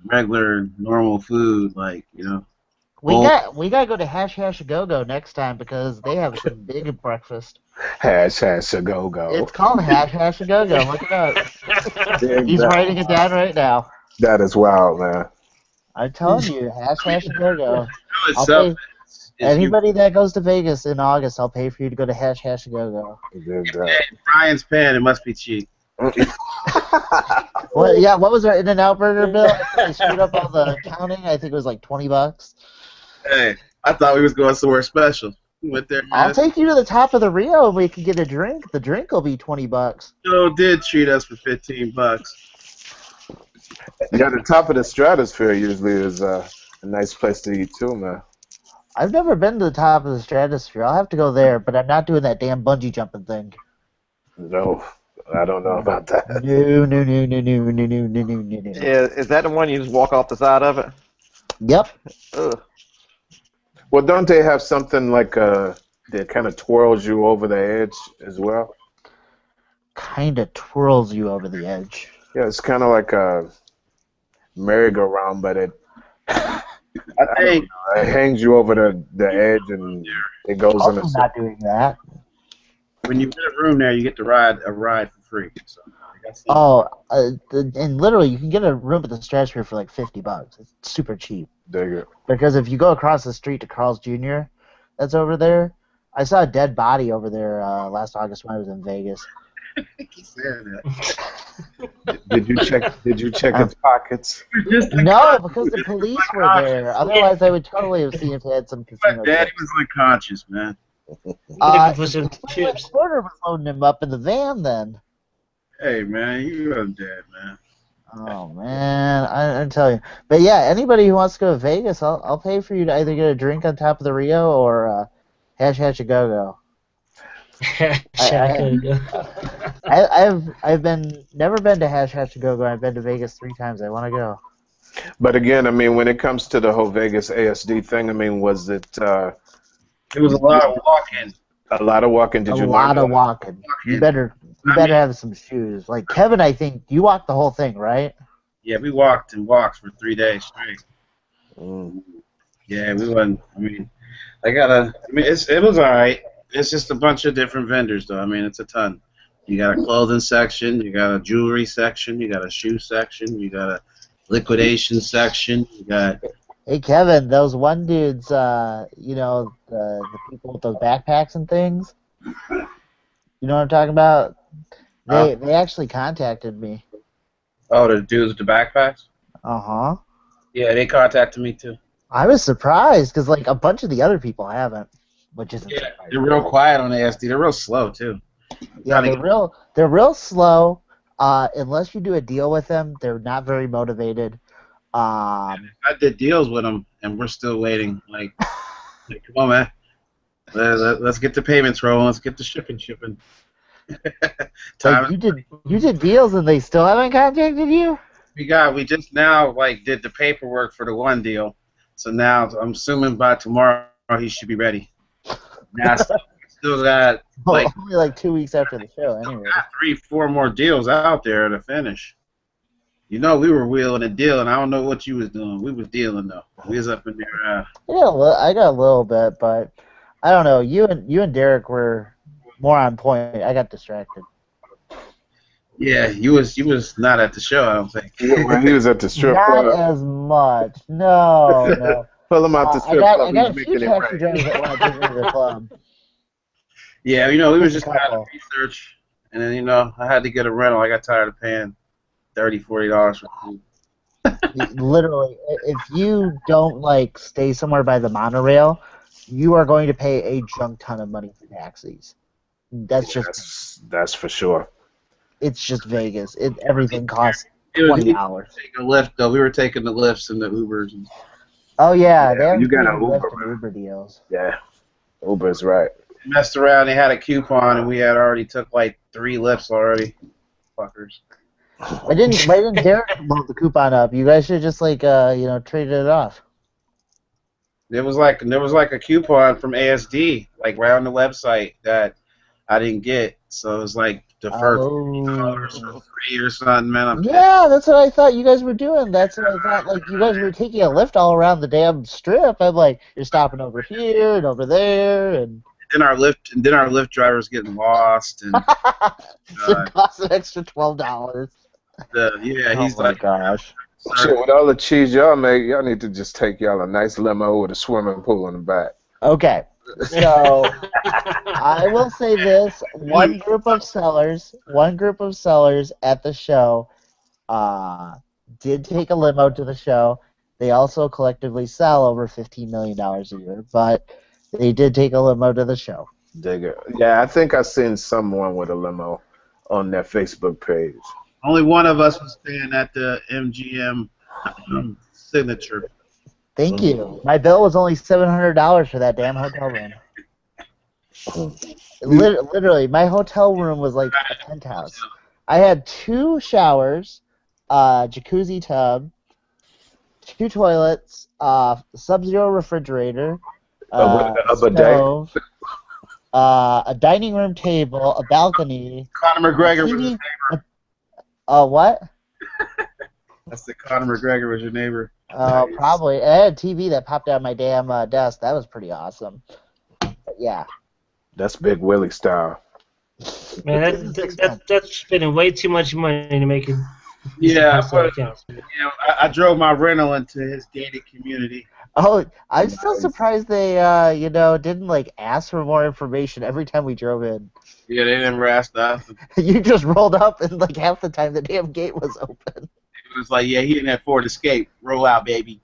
regular, normal food, like, you know. We Oh. gotta go to Hash a Go Go next time because they have some big breakfast. Hash a go go. It's called Hash a Go Go. Look it up. He's writing it down right now. That is wild, man. I'm telling you, Hash a Go Go. Itself is Anybody that goes to Vegas in August, I'll pay for you to go to Hash a Go Go. Brian's Pan, it must be cheap. Well, yeah, what was our In-N-Out burger bill? I screwed up all the counting. I think it was like $20. Hey, I thought we was going somewhere special. We went there. I'll take you to the top of the Rio and we can get a drink. The drink will be $20. Joe did treat us for $15. Yeah, the top of the stratosphere usually is a nice place to eat too, man. I've never been to the top of the stratosphere. I'll have to go there, but I'm not doing that damn bungee jumping thing. No, I don't know about that. No. Yeah, is that the one you just walk off the side of it? Yep. Ugh. Well, don't they have something like that kind of twirls you over the edge as well? Kind of twirls you over the edge. Yeah, it's kind of like a merry-go-round, but it hangs you over the edge and it goes in Also a not doing that. When you get a room there, you get to ride a ride for free. So that's it. Oh, and literally, you can get a room at the stratosphere for like $50. It's super cheap. dig it. Because if you go across the street to Carl's Jr., that's over there. I saw a dead body over there last August when I was in Vegas. Keep saying that. Did you check its pockets? No, because the police were there. Otherwise, I would totally have seen if they had some casino. Daddy was unconscious, man. Looking for some chips. Porter was loading him up in the van then. Hey, man, you are dead, man. Oh man, I'm telling you. But yeah, anybody who wants to go to Vegas, I'll pay for you to either get a drink on top of the Rio or hash a go go. Shaka go. I've never been to hash a go go. I've been to Vegas 3 times. I want to go. But again, I mean, when it comes to the whole Vegas ASD thing, I mean, was it It was a lot of walking. a lot of walking? A Did you learn lot a of lot? walking. You better I mean, have some shoes. Like Kevin, I think you walked the whole thing, right? yeah, we walked and walked for 3 days straight. Mm. Yeah, we wasn't. I mean, it was all right. It's just a bunch of different vendors, though. I mean, it's a ton. You got a clothing section, you got a jewelry section, you got a shoe section, you got a liquidation section, you got. Hey Kevin, those one dudes, the people with those backpacks and things. You know what I'm talking about? They actually contacted me. Oh, the dudes with the backpacks. Uh-huh. Yeah, they contacted me too. I was surprised because like a bunch of the other people haven't, which isn't Yeah, surprising. they're real quiet on ASD. They're real slow too. Yeah, they're real slow. Unless you do a deal with them, they're not very motivated. I did deals with them, and we're still waiting. Like come on, man. Let's get the payments rolling. Let's get the shipping. Like you did deals and they still haven't contacted you? We just now like did the paperwork for the one deal, so now I'm assuming by tomorrow he should be ready. Now still got like Only like 2 weeks after the show, anyway. 3, 4 more deals out there to finish. You know, we were wheeling a deal, and I don't know what you was doing. We was dealing though. We was up in there. Yeah, I got a little bit, but I don't know. You and Derek were more on point. I got distracted. Yeah, you was not at the show, I don't think. Yeah, when he was at the strip Not club. as much. No. Pull him out the I strip got club. a He's few making it taxi rain. drivers that want to take me to the club. Yeah, you know, we was Just just a trying to couple. research, and then you know, I had to get a rental. I got tired of paying $30, $40 for food. Literally, if you don't like stay somewhere by the monorail, you are going to pay a junk ton of money for taxis. That's for sure. It's just Vegas. Everything costs It was easy $20. to take a lift though. We were taking the lifts and the Ubers. And Oh yeah, Yeah, they have you got pretty an good Lyft Uber, and man. Uber deals. Yeah, Uber's right. messed around. They had a coupon, and we had already took like 3 lifts already. Fuckers. Why didn't Derek load the coupon up? You guys should just like traded it off. There was like a coupon from ASD like right on the website that I didn't get, so it was like the first $50 for Oh. free or something. Man, I'm pissed. Yeah, that's what I thought you guys were doing. That's what I thought. Like you guys were taking a lift all around the damn strip. I'm like, you're stopping over here and over there, and Then our lift driver's getting lost, and so it costs an extra $12. he's Oh my like, gosh. Shit, with all the cheese y'all make, y'all need to just take y'all a nice limo with a swimming pool in the back. Okay, so I will say this: one group of sellers at the show, did take a limo to the show. They also collectively sell over $15 million a year, but they did take a limo to the show. Digger. Yeah, I think I seen someone with a limo on their Facebook page. only one of us was staying at the MGM signature. Thank you. My bill was only $700 for that damn hotel room. Literally, my hotel room was like a penthouse. I had 2 showers, jacuzzi tub, 2 toilets, sub-zero refrigerator, A bidet? stove, a dining room table, a balcony. Conor McGregor was your TV. neighbor. What? That's the Conor McGregor was your neighbor. Nice. Probably. I had a TV that popped out of my damn desk. That was pretty awesome. But yeah. That's Big Willie style. Man, that's spending way too much money to make it. Yeah, That's how it but, counts. I drove my rental into his gated community. Oh, I'm still Nice. surprised they, didn't like ask for more information every time we drove in. Yeah, they never asked us. You just rolled up, and like half the time the damn gate was open. It was like, yeah, he didn't have Ford Escape. Roll out, baby.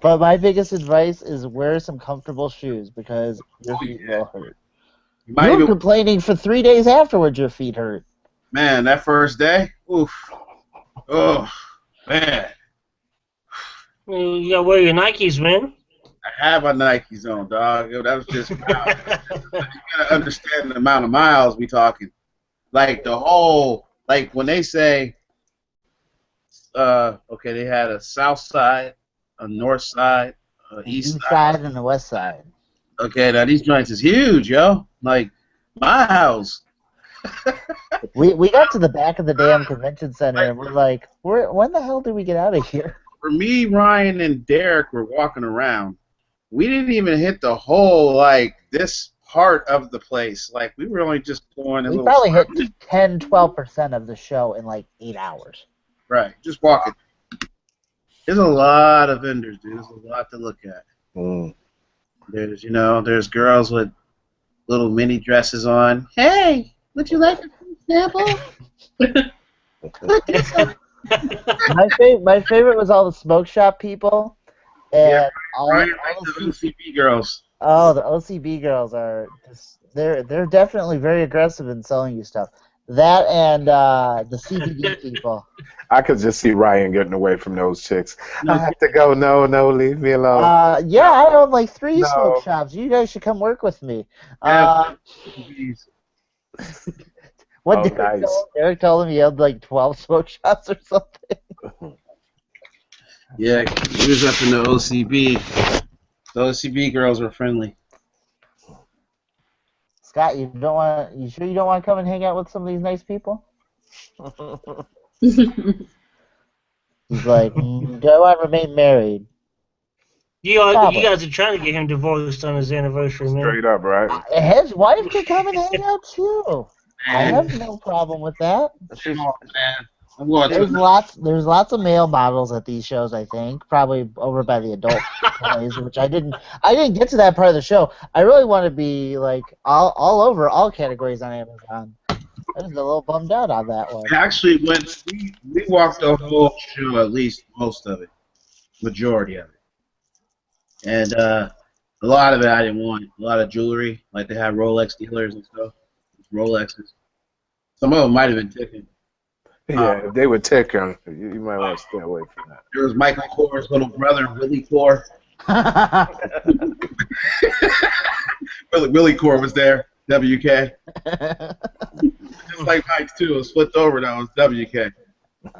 But my biggest advice is wear some comfortable shoes because your feet will hurt. You might You were even, complaining for 3 days afterwards your feet hurt. Man, that first day, oof. Oh, man. You gotta wear your Nikes, man. I had my Nikes on, dog. That was just wild. You gotta understand the amount of miles we talking. Like the whole, like when they say, okay, they had a south side, a north side, The east east side. side and the west side. Okay, now these joints is huge, yo. Like my house. We got to the back of the damn convention center and we're like, when the hell did we get out of here? For me, Ryan, and Derek were walking around. We didn't even hit the whole, like, this part of the place. Like, we were only just going a We little. probably hit 10-12% of the show in like 8 hours. Right, just walking. There's a lot of vendors, dude. There's a lot to look at. Mm. There's, there's girls with little mini dresses on. Hey, would you like a sample? My favorite was all the smoke shop people and Yeah, all Ryan the likes the OCB girls. oh, the OCB girls are just, they're definitely very aggressive in selling you stuff. That and the CBD people. I could just see Ryan getting away from those chicks. No, I have to go. No, leave me alone. Yeah, I own like 3 No. smoke shops. You guys should come work with me. yeah, What Oh, nice. Derek told him he had like 12 smoke shops or something. yeah, he was up in the OCB. The OCB girls were friendly. Scott, you sure you don't want to come and hang out with some of these nice people? He's like, do I want to remain married? You Probably. guys are trying to get him divorced on his anniversary, man. Straight up, right? His wife can come and hang out too. I have no problem with that. She's, Come on, man. I'm going There's to. lots of male models at these shows, I think, probably over by the adult toys, which I didn't get to that part of the show. I really want to be like all over all categories on Amazon. I was a little bummed out on that one. We actually went. We walked the whole show, at least most of it, majority of it, and a lot of it I didn't want. A lot of jewelry, like they had Rolex dealers and stuff. Rolexes. Some of them might have been ticking. Yeah, if they were ticking, you might want to stay away from that. There was Michael Kors' little brother, Willie Kors. Willie Kors was there. WK. Just like Mike's too. It was flipped over. That was WK.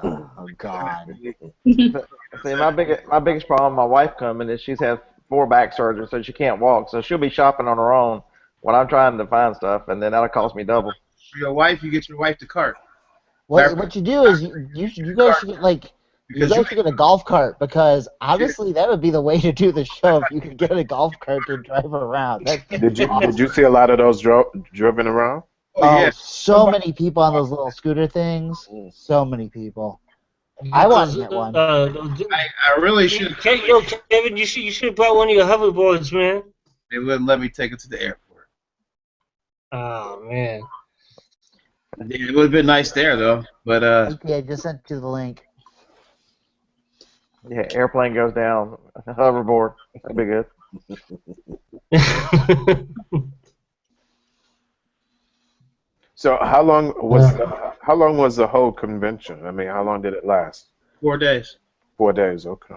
Oh God. see, my biggest problem, my wife coming, is she's had 4 back surgeries, so she can't walk. So she'll be shopping on her own when I'm trying to find stuff, and then that'll cost me double. For your wife, you get your wife the cart. What you do is you guys should get like you guys should get a golf cart, because honestly that would be the way to do the show if you could get a golf cart to drive around. Did you see a lot of those driven around? Oh, yeah. So many people on those little scooter things. So many people. I want to get one. I really should. Yo, Kevin, you should have brought one of your hoverboards, man. They wouldn't let me take it to the airport. Oh man. It would have been nice there though, but Okay, I just sent you the link. Yeah, airplane goes down, hoverboard, that'd be good. So how long was the whole convention? I mean, how long did it last? 4 days. 4 days. Okay.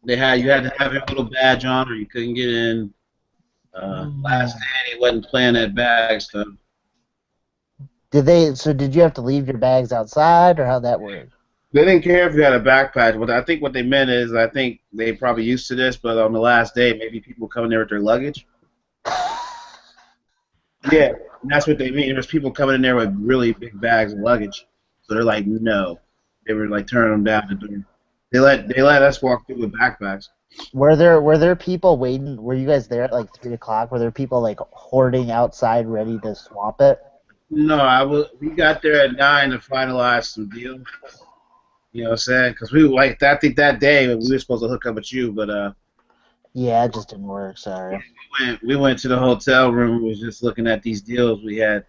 You had to have your little badge on, or you couldn't get in. Last day, he wasn't playing that bag stuff. Did you have to leave your bags outside, or how'd that work? They didn't care if you had a backpack. What I think what they meant is, I think they probably used to this, but on the last day, maybe people coming there with their luggage. Yeah, and that's what they mean. There's people coming in there with really big bags of luggage, so they're like, no. They were like turning them down the door. They let us walk through with backpacks. Were there people waiting? Were you guys there at like 3 o'clock? Were there people like hoarding outside, ready to swap it? No, we got there at 9 to finalize some deals. You know what I'm saying? Because I think that day we were supposed to hook up with you, but yeah, it just didn't work. Sorry. we went to the hotel room. We was just looking at these deals we had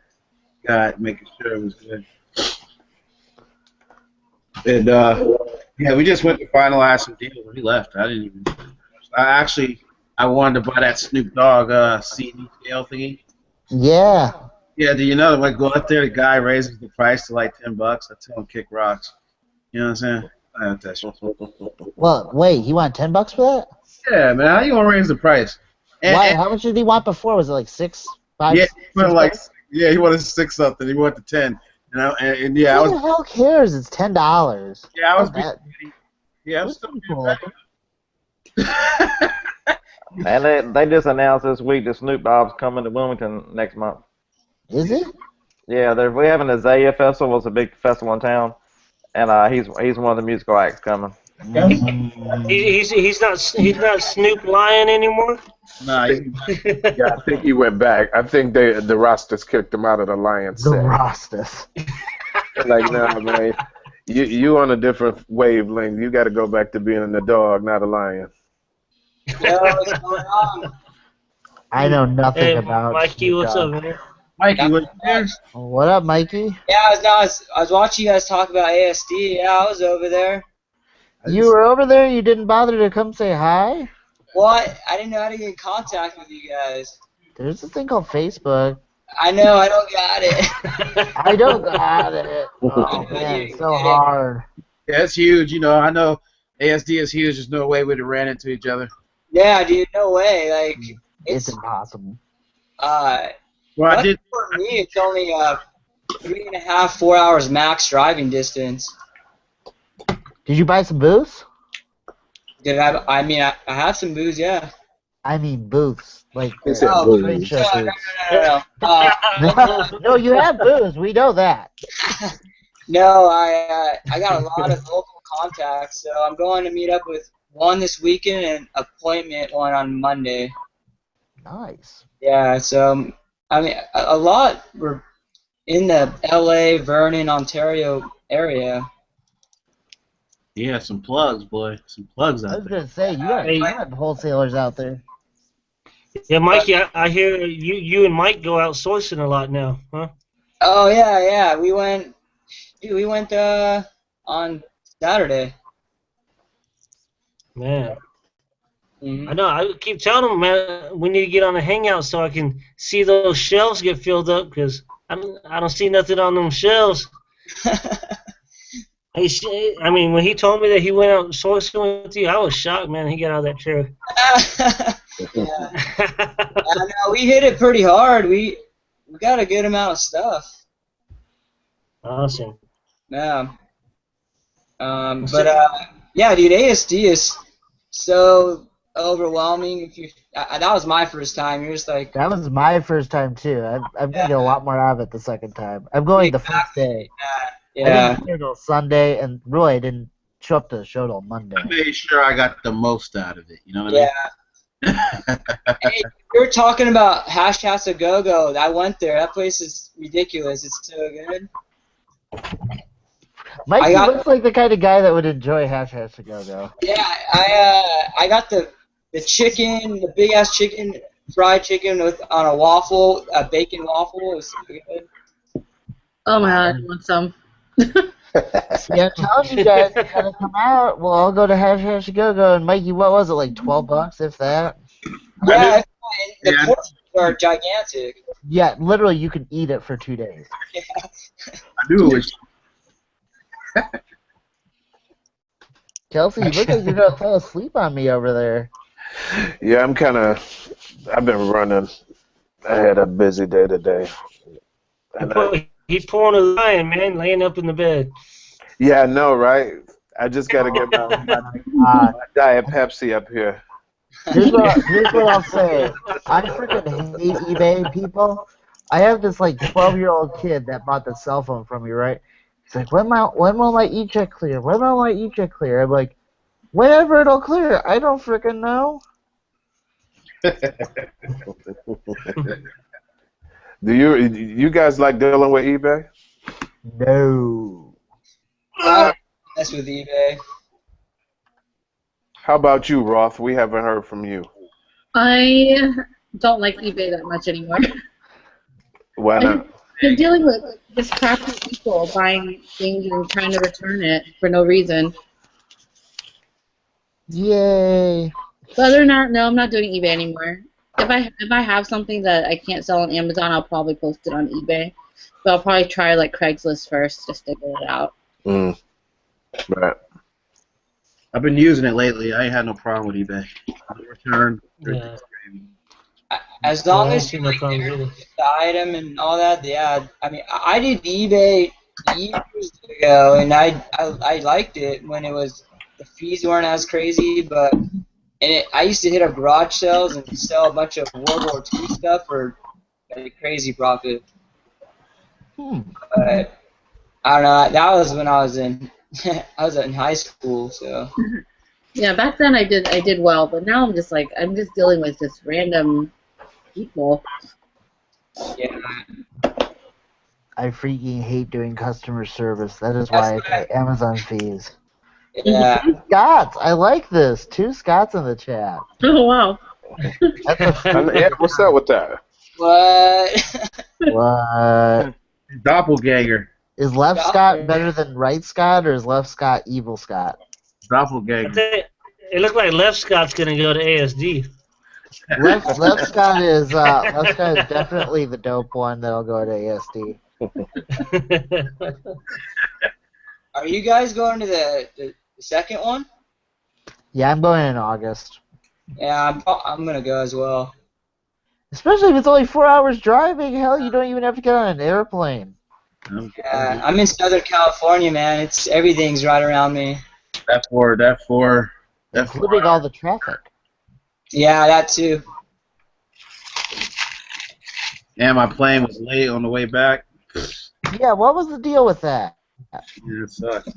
got, making sure it was good. And yeah, we just went to finalize some deals. We left. I didn't even. I wanted to buy that Snoop Dogg CD scale thingy. Yeah. Yeah, do you know, like, go up there, the guy raises the price to like $10. I tell him kick rocks. You know what I'm saying? I have that shit. Well, wait, he wanted $10 for that? Yeah, man, how you gonna raise the price? Why? And How much did he want before? Was it like yeah, he wanted like, $6? yeah, he wanted 6 something. He wanted 10. You know, and yeah, Who the hell cares? It's $10. I was being That, petty. Yeah, I was that's still pretty being cool. petty. And they just announced this week that Snoop Dogg's coming to Wilmington next month. Is it? Yeah, we're having a Zaya Festival. It's a big festival in town, and he's one of the musical acts coming. He's not Snoop Lion anymore. Nah, Yeah, I think he went back. I think the Rastas kicked him out of the Lions. The Rastas. Like, no, man, you on a different wavelength. You got to go back to being a dog, not a lion. Yo, what's going on? I know nothing Hey, about Mikey, Snoop what's Dogg. up, man? Mikey, what you What up, Mikey? Yeah, I was watching you guys talk about ASD. Yeah, I was over there. You were over there. You didn't bother to come say hi. What? I didn't know how to get in contact with you guys. There's a thing called Facebook. I know, I don't got it. I don't got it. Oh man, it's so hard. Yeah, it's huge. You know, I know ASD is huge. There's no way we'd have ran into each other. Yeah, dude, no way. Like, It's impossible. Well, I did. For me, it's only 3.5, 4 hours max driving distance. Did you buy some booze? I have some booze, yeah. I mean booths, like He said Oh, booze. trade show No, booths. no. No, you have booze. We know that. No, I got a lot of local contacts, so I'm going to meet up with one this weekend and appointment one on Monday. Nice. Yeah, so I mean a lot were in the LA, Vernon, Ontario area. Yeah, some plugs, boy. Some plugs I out was there. gonna say you have wholesalers out there. Yeah, Mikey, I hear you and Mike go out sourcing a lot now, huh? Oh yeah, we went on Saturday. Man, Mhm. I know. I keep telling them, man, we need to get on a Hangout so I can see those shelves get filled up because I don't see nothing on them shelves. I mean, when he told me that he went out sourcing with you, I was shocked, man. He got out of that chair. Yeah. I know, we hit it pretty hard. We got a good amount of stuff. Awesome. Yeah. Yeah, dude, ASD is so overwhelming. If you, that was my first time. You're just like, That was my first time too. I'm gonna get a lot more out of it the second time. I'm going the first day. I yeah. didn't get till Sunday, and really I didn't show up to the show till Monday. I made sure I got the most out of it. You know what I mean? Yeah. Hey, you're talking about Hash A Go Go. I went there. That place is ridiculous. It's so good. Mikey looks like the kind of guy that would enjoy Hash A Go Go. Yeah, I got the chicken, the big ass chicken, fried chicken on a waffle, a bacon waffle. It was so good. Oh my god, I want some. Yeah, I'm telling you guys, you gotta come out. Well, I'll go to Hash Go Go, and Mikey, what was it, like $12, if that? Yeah, the portions are gigantic. Yeah, literally, you can eat it for 2 days. Yeah. I knew it was. Kelsey, you look like you're gonna fall asleep on me over there. Yeah, I've been running. I had a busy day today. And He's pulling a lion, man, laying up in the bed. yeah, I know, right? I just got to get my Diet Pepsi up here. Here's what I'll say. I freaking hate eBay people. I have this like 12-year-old kid that bought the cell phone from me, right? He's like, when will my e-check clear? When will my e-check clear? I'm like, whenever it'll clear. I don't freaking know. Do you guys like dealing with eBay? No. That's with eBay. How about you, Roth? We haven't heard from you. I don't like eBay that much anymore. Why not? I've been dealing with just crappy people buying things and trying to return it for no reason. Yay. But other than that, no, I'm not doing eBay anymore. If I have something that I can't sell on Amazon, I'll probably post it on eBay. But I'll probably try like Craigslist first just to get it out. Mm. Right. I've been using it lately. I ain't had no problem with eBay. No return. Yeah. As Yeah, I long don't as see you no like problems guarantee either. the item and all that, yeah. I mean, I did eBay years ago, and I liked it when it was the fees weren't as crazy, but I used to hit up garage sales and sell a bunch of World War II stuff for a crazy profit. But I don't know. That was when I was in I was in high school, so. Yeah, back then I did well, but now I'm just dealing with just random people. Yeah. I freaking hate doing customer service. That is That's why I pay Amazon fees. Yeah. Scots, I like this. 2 Scots in the chat. Oh wow. That's a Yeah, what's up with that? What? what? Doppelganger. Is left Scott better than right Scott, or is left Scott evil Scott? I Doppelganger. think it looked like Left Scott's gonna go to ASD. Left Scott is definitely the dope one that'll go to ASD. Are you guys going to the second one? Yeah, I'm going in August. Yeah, I'm gonna go as well. Especially if it's only 4 hours driving. Hell, you don't even have to get on an airplane. Yeah, I'm in Southern California, man. Everything's right around me. Including all the traffic. Yeah, that too. And my plane was late on the way back. Yeah, what was the deal with that? Yeah, it sucks.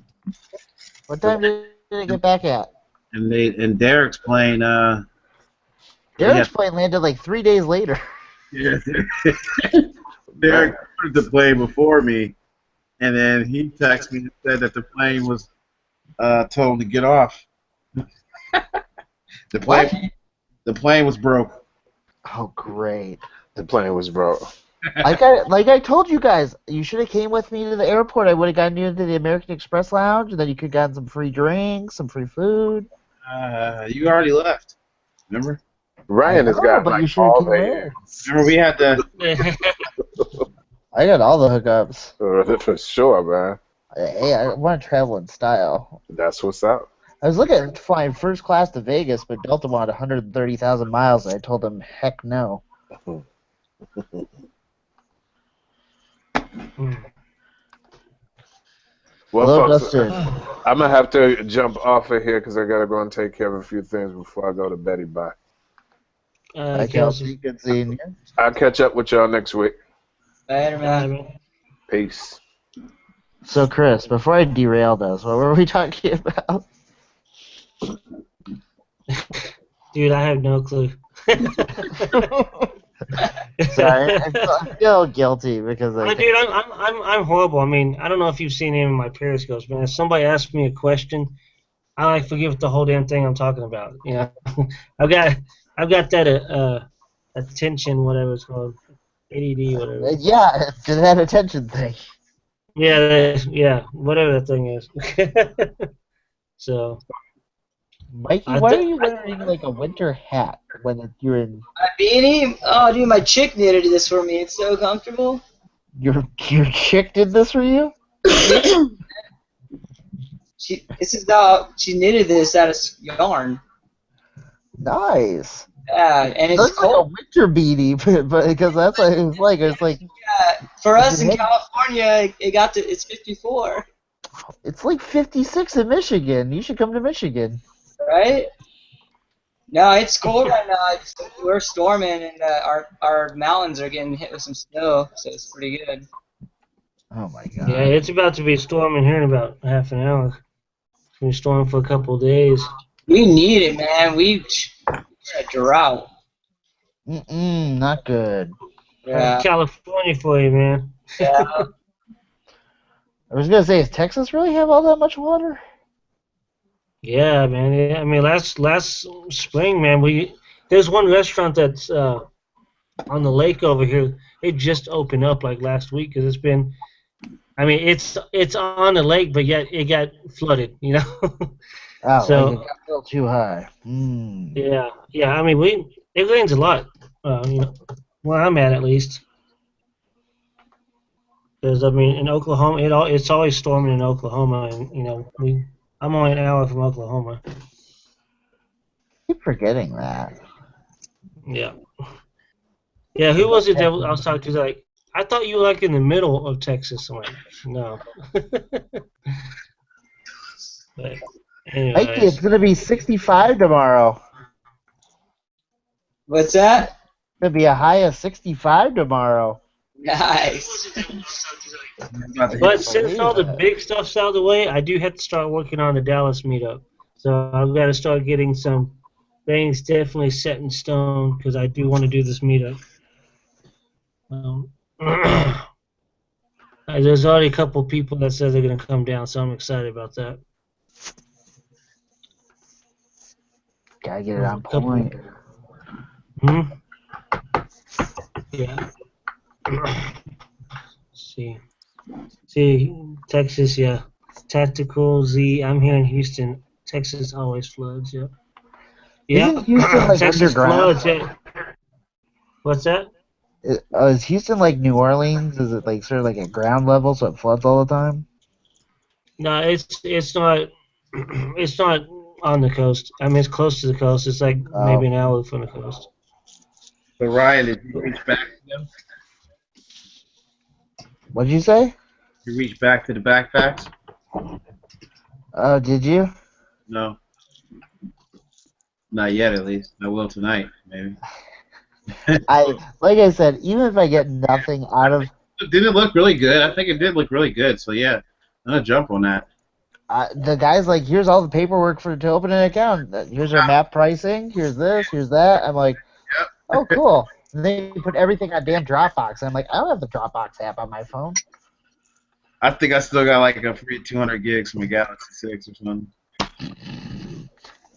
What time did it get back at? And Derek's plane, Derek's plane landed like 3 days later. yeah, Derek ordered the plane before me, and then he texted me and said that the plane was told to get off. The plane was broke. Oh, great. The plane was broke. Like I told you guys, you should have came with me to the airport. I would have gotten you into the American Express lounge, and then you could have gotten some free drinks, some free food. You already left. Remember? Ryan has got but you like should have all came the in. Remember we had the. I got all the hookups. for sure, man. Hey, I want to travel in style. That's what's up. I was looking at flying first class to Vegas, but Delta wanted 130,000 miles, and I told them, heck no. Well, Hello, folks, Dustin. I'm gonna have to jump off of here because I gotta go and take care of a few things before I go to Betty. Bye. Hi, Kelsey. Good seeing you. I'll catch up with y'all next week. Later, man. Peace. So, Chris, before I derailed us, what were we talking about? Dude, I have no clue. Sorry, I feel guilty because Dude, I'm horrible. I mean, I don't know if you've seen any of my periscopes, man. If somebody asks me a question, I like forget the whole damn thing I'm talking about. You know, I've got that attention, whatever it's called, ADD, whatever. Yeah, it's that attention thing. Yeah, whatever that thing is. So. Mikey, why are you wearing like a winter hat when you're in? My beanie? Oh, dude, my chick knitted this for me. It's so comfortable. Your chick did this for you? She knitted this out of yarn. Nice. Yeah, and it's looks cold. like a winter beanie, but because that's what it's like. It's like. Yeah, for us in California, it's 54. It's like 56 in Michigan. You should come to Michigan. Right? No, it's cold right now. We're storming, and our mountains are getting hit with some snow, so it's pretty good. Oh my god. Yeah, it's about to be storming here in about half an hour. It's been storming for a couple of days. We need it, man. We're a drought. Not good. Yeah. California for you, man. Yeah. I was gonna say, does Texas really have all that much water? Yeah, man. Yeah, I mean, last spring, man, there's one restaurant that's on the lake over here. It just opened up like last week because it's been. I mean, it's on the lake, but yet it got flooded. You know. Oh, so like it got a little too high. yeah. I mean, it rains a lot. You know, where I'm at least. Because I mean, in Oklahoma, it's always storming in Oklahoma, and you know, I'm only an hour from Oklahoma. keep forgetting that. Yeah. Yeah. Who was it that I was talking to? Like, I thought you were like in the middle of Texas. I'm like, no. But Mikey, it's anyways, gonna be 65 tomorrow. What's that? It's gonna be a high of 65 tomorrow. Nice. but since all the big stuff's out of the way, I do have to start working on the Dallas meetup. So I've got to start getting some things definitely set in stone because I do want to do this meetup. There's already a couple people that said they're going to come down, so I'm excited about that. Gotta get it on point. Hmm? Yeah. See, Texas, yeah. Tactical Z. I'm here in Houston. Texas always floods. Yep. Yeah. Isn't Houston like Texas underground? floods. Yeah. What's that? Is Houston like New Orleans? Is it like sort of like at ground level so it floods all the time? No, it's not. It's not on the coast. I mean, it's close to the coast. It's like maybe an hour from the coast. So Ryan, did you reach back to them? What'd you say? You reach back to the backpacks? Did you? No. Not yet, at least. I will tonight, maybe. Like I said, even if I get nothing out of, Didn't it look really good? I think it did look really good. So yeah, I'm gonna jump on that. the guy's like, here's all the paperwork to open an account. Here's our map pricing. Here's this. Here's that. I'm like, Yep. oh, cool. And they put everything on damn Dropbox. I'm like, I don't have the Dropbox app on my phone. I think I still got like a free 200 gigs from a Galaxy 6 or something.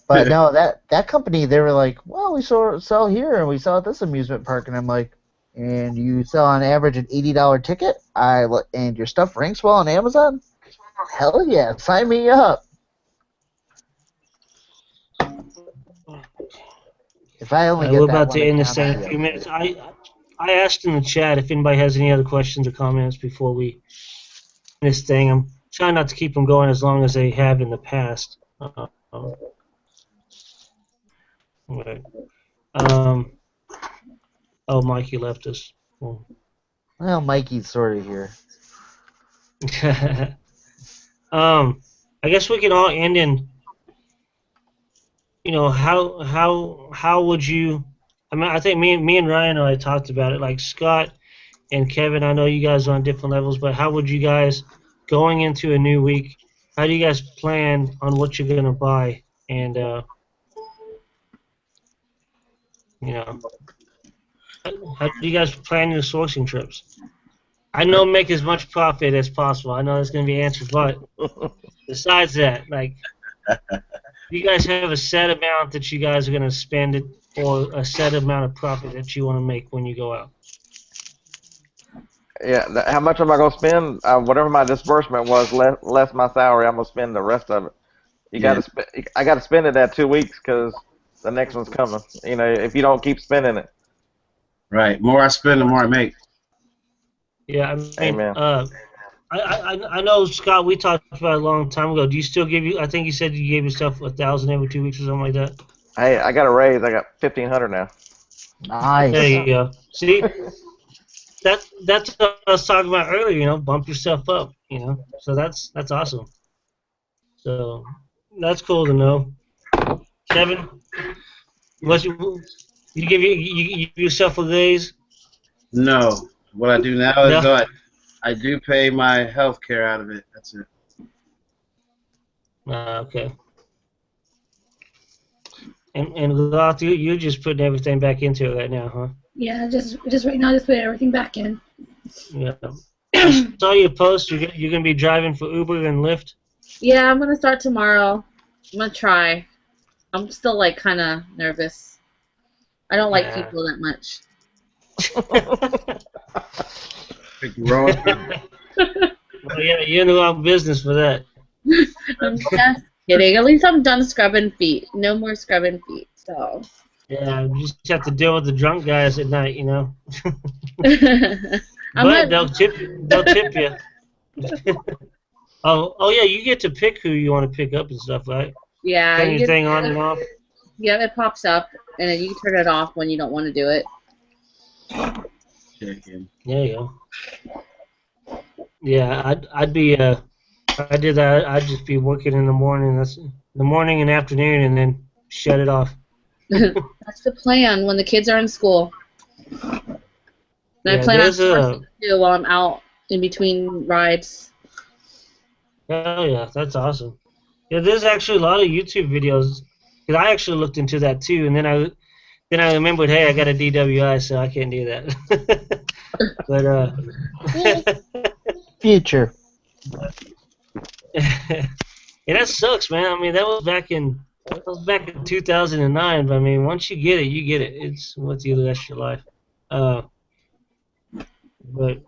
But no, that company, they were like, well, we sell here and we sell at this amusement park, and I'm like, and you sell on average an $80 ticket, and your stuff ranks well on Amazon? Hell yeah, sign me up. If I only get We're that about one to end this account, in a I'd be few minutes. okay. I asked in the chat if anybody has any other questions or comments before we end this thing. I'm trying not to keep them going as long as they have in the past. Right. Oh, Mikey left us. Well, Mikey's sort of here. I guess we can all end in. You know, how would you? I mean, I think me and Ryan already talked about it. Like Scott and Kevin, I know you guys are on different levels, but how would you guys going into a new week? How do you guys plan on what you're gonna buy? And you know, how do you guys plan your sourcing trips? I know make as much profit as possible. I know that's gonna be answered, but besides that, like, you guys have a set amount that you guys are gonna spend it, or a set amount of profit that you want to make when you go out. Yeah, how much am I gonna spend? Whatever my disbursement was, less my salary, I'm gonna spend the rest of it. I gotta spend it at 2 weeks because the next one's coming. You know, if you don't keep spending it. Right. More I spend, the more I make. Yeah, I mean, Amen. I know, Scott. We talked about it a long time ago. Do you still give you? I think you said you gave yourself 1,000 every 2 weeks or something like that. Hey, I got a raise. I got 1,500 now. Nice. There you go. See, that's what I was talking about earlier. You know, bump yourself up. You know, so that's awesome. So that's cool to know. Kevin, you give yourself a raise? No. What I do now is No. I do pay my health care out of it. That's it. Okay. And Goth, you're just putting everything back into it right now, huh? Yeah, just right now, just put everything back in. Yeah. I saw your post. You're gonna be driving for Uber and Lyft. Yeah, I'm gonna start tomorrow. I'm gonna try. I'm still like kind of nervous. I don't like people that much. Well, yeah, you're in the wrong business for that. I'm just kidding. At least I'm done scrubbing feet. No more scrubbing feet. So Yeah, you just have to deal with the drunk guys at night, you know. I'm But not. they'll tip you. Oh yeah, you get to pick who you want to pick up and stuff, right? Yeah, Turn you your get. thing on and off. Yeah, it pops up, and then you can turn it off when you don't want to do it. Chicken. There you go. Yeah, I'd be if I did that. I'd just be working in the morning. That's the morning and afternoon, and then shut it off. That's the plan when the kids are in school. And I Yeah, plan on there's sourcing a. too while I'm out in between rides. Oh yeah, that's awesome. Yeah, there's actually a lot of YouTube videos. Because I actually looked into that too, and then I remembered, hey, I got a DWI, so I can't do that. But Future. yeah, that sucks, man. I mean, that was back in 2009. But I mean, once you get it, you get it. It's with you the rest of your life. Uh, but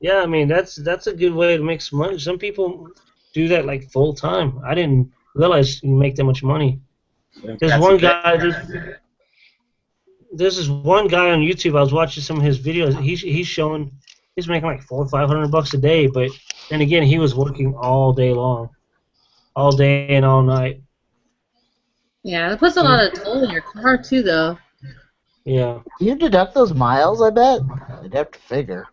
yeah, I mean, that's a good way to make some money. Some people do that like full time. I didn't realize you make that much money. There's That's one a bit. guy. There's this one guy on YouTube. I was watching some of his videos. He's showing he's making like $400-500 a day. But then again, he was working all day long, all day and all night. Yeah, it puts a lot of toll in your car too, though. Yeah. Do you deduct those miles, I bet? I'd have to figure.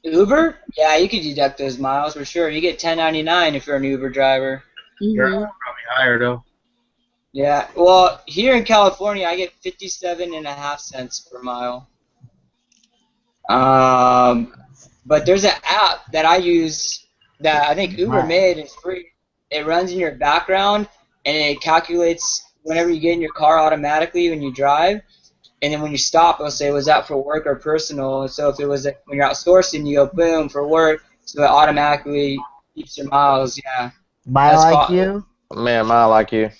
Uber? Yeah, you could deduct those miles for sure. You get $10.99 if you're an Uber driver. You're Hmm probably higher though. Yeah, well, here in California, I get 57.5 cents per mile. But there's an app that I use that I think Uber made. It's free. It runs in your background and it calculates whenever you get in your car automatically when you drive. And then when you stop, it'll say, was that for work or personal? So if it was when you're outsourcing, you go boom for work, so it automatically keeps your miles. Yeah, My that's like called. you? Man, I like you.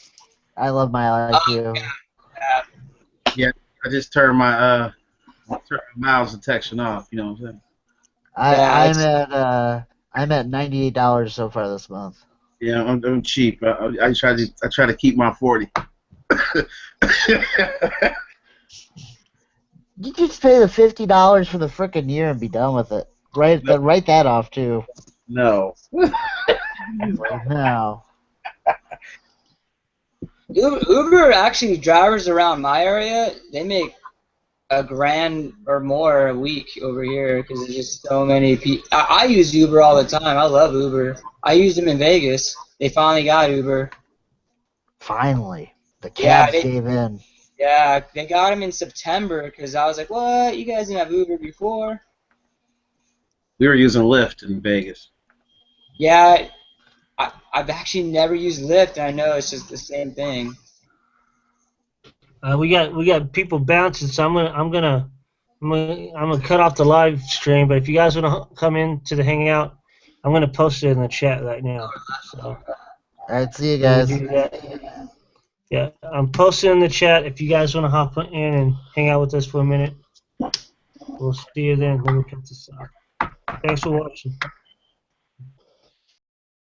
I love my like you. Yeah. Yeah, I just turned my miles detection off. You know what I'm saying? I'm at $98 so far this month. Yeah, I'm cheap. I try to keep my 40. You just pay the $50 for the frickin' year and be done with it. Write that off too. No. No. Uber actually drivers around my area, they make $1,000 or more a week over here because there's just so many people. I use Uber all the time. I love Uber. I used them in Vegas. They finally got Uber. Finally. The Yeah, cabs gave in. Yeah, they got him in September because I was like, what? You guys didn't have Uber before? We were using Lyft in Vegas. Yeah, I've actually never used Lyft, and I know it's just the same thing. We got people bouncing, so I'm gonna cut off the live stream. But if you guys wanna come in to the Hangout, I'm gonna post it in the chat right now. So. All right, see you When we guys. do that, yeah, I'm posting in the chat if you guys want to hop in and hang out with us for a minute. We'll see you then. Let me cut this off. Thanks for watching.